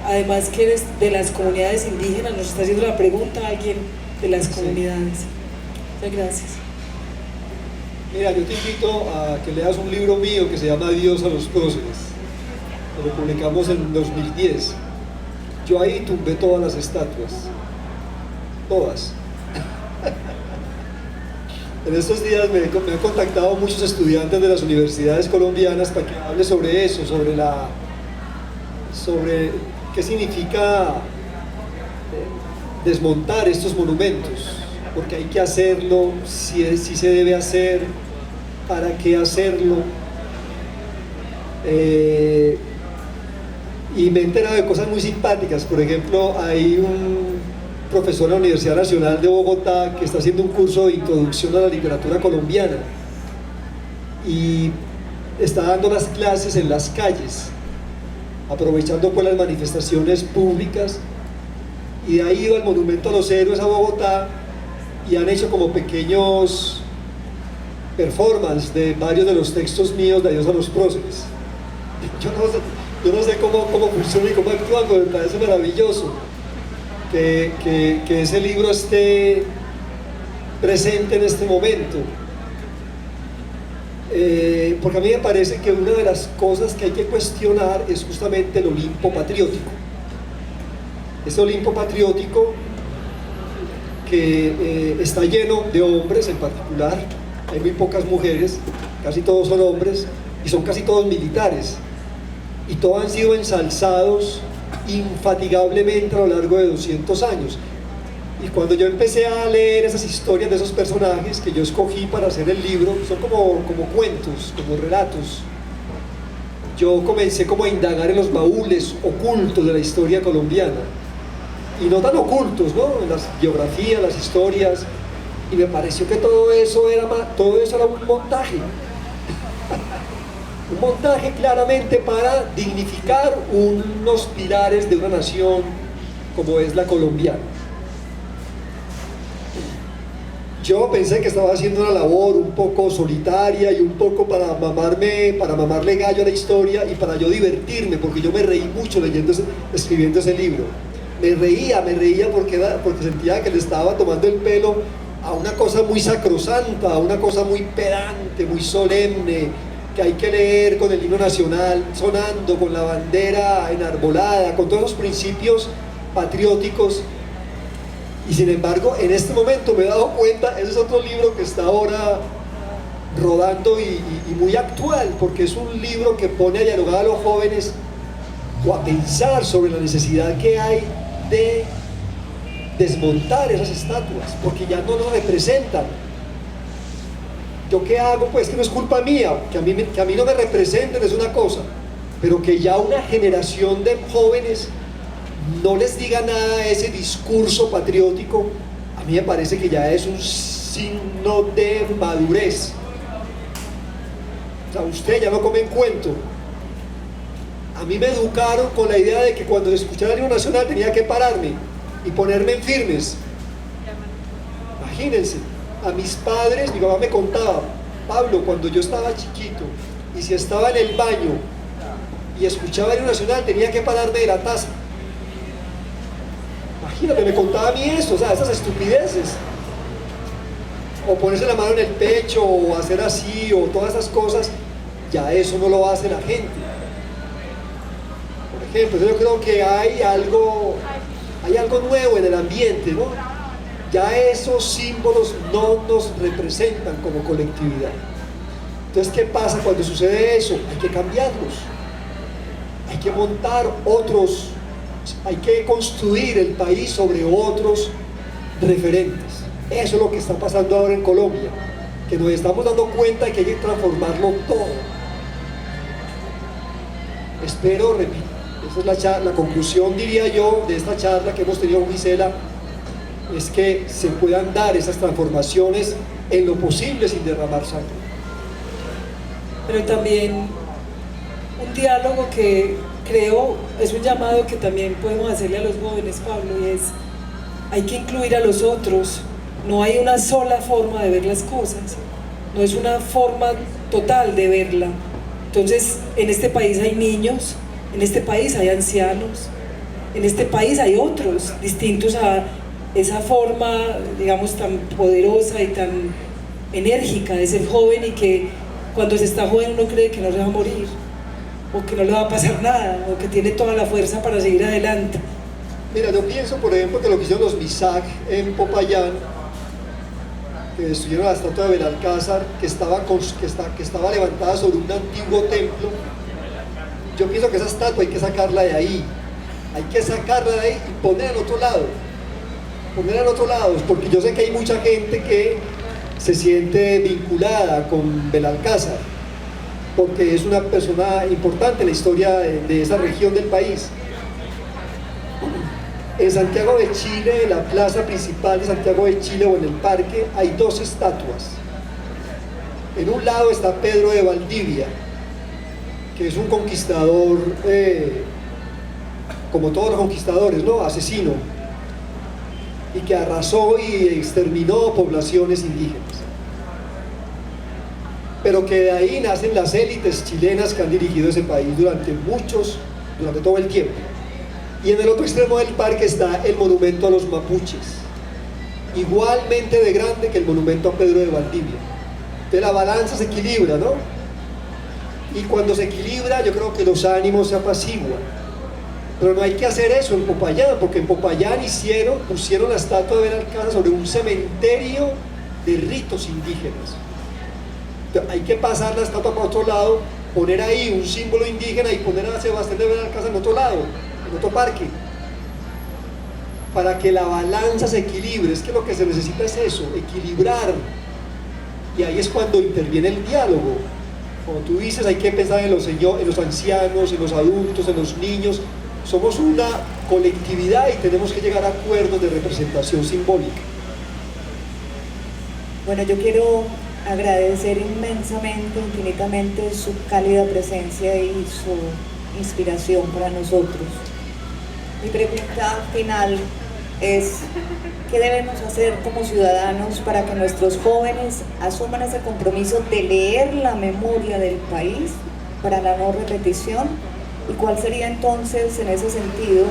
Además que eres de las comunidades indígenas, nos está haciendo la pregunta alguien de las comunidades. Muchas gracias. Mira, yo te invito a que leas un libro mío que se llama Adiós a los próceres. Lo publicamos en 2010. Yo ahí tumbé todas las estatuas. Todas. En estos días me he contactado muchos estudiantes de las universidades colombianas para que hable sobre eso, sobre qué significa desmontar estos monumentos, porque hay que hacerlo, si se debe hacer, para qué hacerlo. Y me he enterado de cosas muy simpáticas. Por ejemplo, hay un profesor de la Universidad Nacional de Bogotá que está haciendo un curso de introducción a la literatura colombiana y está dando las clases en las calles, aprovechando pues las manifestaciones públicas, y de ahí ido al Monumento a los Héroes a Bogotá y han hecho como pequeños performance de varios de los textos míos de Adiós a los próceres. Yo no sé cómo funciona y cómo actúan, pero me parece maravilloso que ese libro esté presente en este momento, porque a mí me parece que una de las cosas que hay que cuestionar es justamente el Olimpo patriótico. Ese Olimpo patriótico que está lleno de hombres en particular, hay muy pocas mujeres, casi todos son hombres y son casi todos militares, y todos han sido ensalzados infatigablemente a lo largo de 200 años. Y cuando yo empecé a leer esas historias de esos personajes que yo escogí para hacer el libro, son como cuentos, como relatos, yo comencé como a indagar en los baúles ocultos de la historia colombiana, y no tan ocultos, ¿no? En las biografías, las historias, y me pareció que todo eso era un montaje. Un montaje claramente para dignificar unos pilares de una nación como es la colombiana. Yo pensé que estaba haciendo una labor un poco solitaria y un poco para mamarle gallo a la historia y para yo divertirme, porque yo me reí mucho escribiendo ese libro. Me reía porque sentía que le estaba tomando el pelo a una cosa muy sacrosanta, a una cosa muy pedante, muy solemne, que hay que leer con el himno nacional sonando, con la bandera enarbolada, con todos los principios patrióticos. Y sin embargo, en este momento me he dado cuenta, ese es otro libro que está ahora rodando y muy actual, porque es un libro que pone a dialogar a los jóvenes o a pensar sobre la necesidad que hay de desmontar esas estatuas, porque ya no nos representan. ¿Yo qué hago? Pues que no es culpa mía, que a mí no me representen es una cosa, pero que ya una generación de jóvenes no les diga nada a ese discurso patriótico, a mí me parece que ya es un signo de madurez. O sea, usted ya no come en cuento. A mí me educaron con la idea de que cuando escuchara el himno nacional tenía que pararme y ponerme en firmes. Imagínense, a mis padres, mi mamá me contaba, Pablo, cuando yo estaba chiquito y si estaba en el baño y escuchaba el himno nacional tenía que pararme de la taza. Imagínate, me contaba a mí eso, o sea, esas estupideces. O ponerse la mano en el pecho, o hacer así, o todas esas cosas, ya eso no lo hace la gente. Por ejemplo, yo creo que hay algo nuevo en el ambiente, ¿no? Ya esos símbolos no nos representan como colectividad. Entonces, ¿qué pasa cuando sucede eso? Hay que cambiarlos, hay que montar otros, hay que construir el país sobre otros referentes. Eso es lo que está pasando ahora en Colombia, que nos estamos dando cuenta de que hay que transformarlo todo. Espero, repito, esa es la conclusión, diría yo, de esta charla que hemos tenido con Gisela, es que se puedan dar esas transformaciones en lo posible sin derramar sangre. Pero también un diálogo que creo es un llamado que también podemos hacerle a los jóvenes, Pablo, y es: hay que incluir a los otros. No hay una sola forma de ver las cosas, no es una forma total de verla. Entonces, en este país hay niños, en este país hay ancianos, en este país hay otros distintos a esa forma, digamos, tan poderosa y tan enérgica de ser joven, y que cuando se está joven uno cree que no se va a morir, o que no le va a pasar nada, o que tiene toda la fuerza para seguir adelante. Mira, yo pienso, por ejemplo, que lo que hicieron los Misak en Popayán, que destruyeron la estatua de Belalcázar, que estaba levantada sobre un antiguo templo. Yo pienso que esa estatua hay que sacarla de ahí, y ponerla en otro lado, porque yo sé que hay mucha gente que se siente vinculada con Belalcázar, porque es una persona importante en la historia de esa región del país. En Santiago de Chile, en la plaza principal de Santiago de Chile o en el parque, hay dos estatuas. En un lado está Pedro de Valdivia, que es un conquistador, como todos los conquistadores, ¿no? Asesino, y que arrasó y exterminó poblaciones indígenas. Pero que de ahí nacen las élites chilenas que han dirigido ese país durante todo el tiempo. Y en el otro extremo del parque está el monumento a los mapuches, igualmente de grande que el monumento a Pedro de Valdivia. Entonces la balanza se equilibra, ¿no? Y cuando se equilibra, yo creo que los ánimos se apaciguan. Pero no hay que hacer eso en Popayán, porque en Popayán pusieron la estatua de Belalcázar sobre un cementerio de ritos indígenas. Entonces, hay que pasar la estatua para otro lado, poner ahí un símbolo indígena y poner a Sebastián de Belalcázar en otro lado, en otro parque, para que la balanza se equilibre. Es que lo que se necesita es eso, equilibrar. Y ahí es cuando interviene el diálogo. Como tú dices, hay que pensar en los ancianos, en los adultos, en los niños. Somos una colectividad y tenemos que llegar a acuerdos de representación simbólica. Bueno, yo quiero agradecer inmensamente, infinitamente su cálida presencia y su inspiración para nosotros. Mi pregunta final es: ¿qué debemos hacer como ciudadanos para que nuestros jóvenes asuman ese compromiso de leer la memoria del país para la no repetición? ¿Y cuál sería entonces, en ese sentido,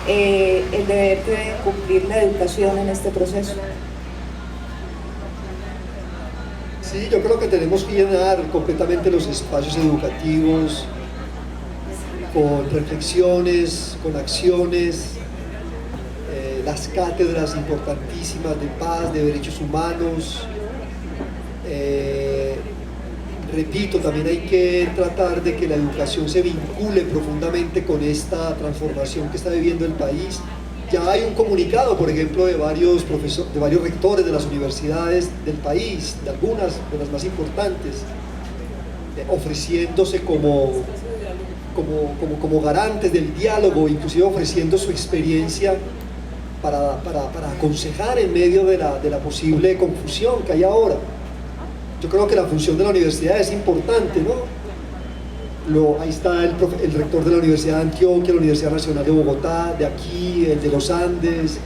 el deber que debe cumplir la educación en este proceso? Sí, yo creo que tenemos que llenar completamente los espacios educativos con reflexiones, con acciones, las cátedras importantísimas de paz, de derechos humanos. Repito, también hay que tratar de que la educación se vincule profundamente con esta transformación que está viviendo el país. Ya hay un comunicado, por ejemplo, de varios rectores de las universidades del país, de algunas de las más importantes, ofreciéndose como garantes del diálogo, inclusive ofreciendo su experiencia para aconsejar en medio de la posible confusión que hay ahora. yo creo que la función de la universidad es importante, ¿no? Ahí está el rector de la Universidad de Antioquia, la Universidad Nacional de Bogotá, de aquí, el de los Andes.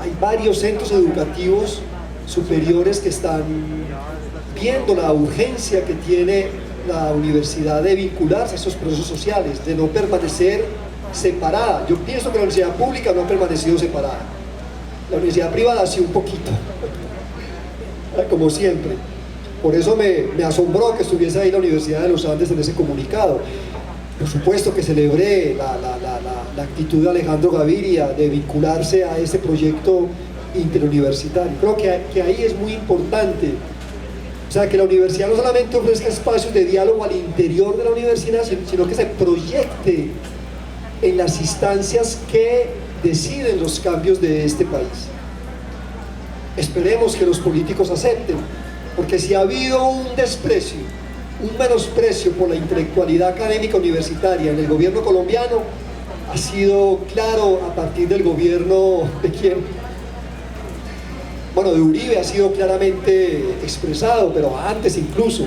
Hay varios centros educativos superiores que están viendo la urgencia que tiene la universidad de vincularse a esos procesos sociales, de no permanecer separada. Yo pienso que la universidad pública no ha permanecido separada. La universidad privada sí un poquito, como siempre. Por eso me asombró que estuviese ahí la Universidad de los Andes en ese comunicado. Por supuesto que celebré la actitud de Alejandro Gaviria de vincularse a ese proyecto interuniversitario. Creo que ahí es muy importante. O sea, que la universidad no solamente ofrezca espacios de diálogo al interior de la universidad, sino que se proyecte en las instancias que deciden los cambios de este país. Esperemos que los políticos acepten, porque si ha habido un desprecio, un menosprecio por la intelectualidad académica universitaria en el gobierno colombiano, ha sido claro a partir del gobierno de quién. Bueno, de Uribe ha sido claramente expresado, pero antes incluso.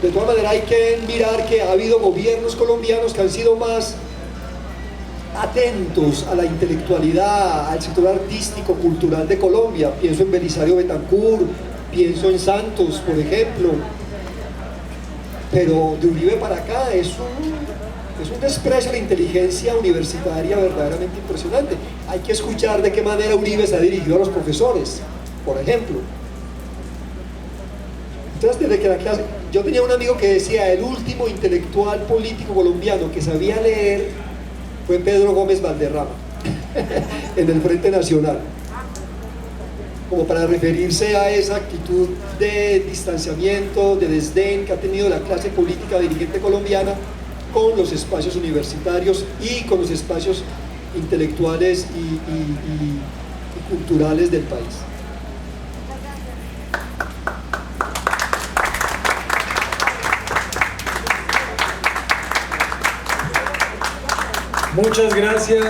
De todas maneras hay que mirar que ha habido gobiernos colombianos que han sido más atentos a la intelectualidad, al sector artístico, cultural de Colombia. Pienso en Belisario Betancur, pienso en Santos, por ejemplo. Pero de Uribe para acá es un desprecio a la inteligencia universitaria verdaderamente impresionante. Hay que escuchar de qué manera Uribe se ha dirigido a los profesores, por ejemplo. Entonces, desde que la clase, yo tenía un amigo que decía, el último intelectual político colombiano que sabía leer fue Pedro Gómez Valderrama, en el Frente Nacional, como para referirse a esa actitud de distanciamiento, de desdén que ha tenido la clase política dirigente colombiana con los espacios universitarios y con los espacios intelectuales y culturales del país. Muchas gracias.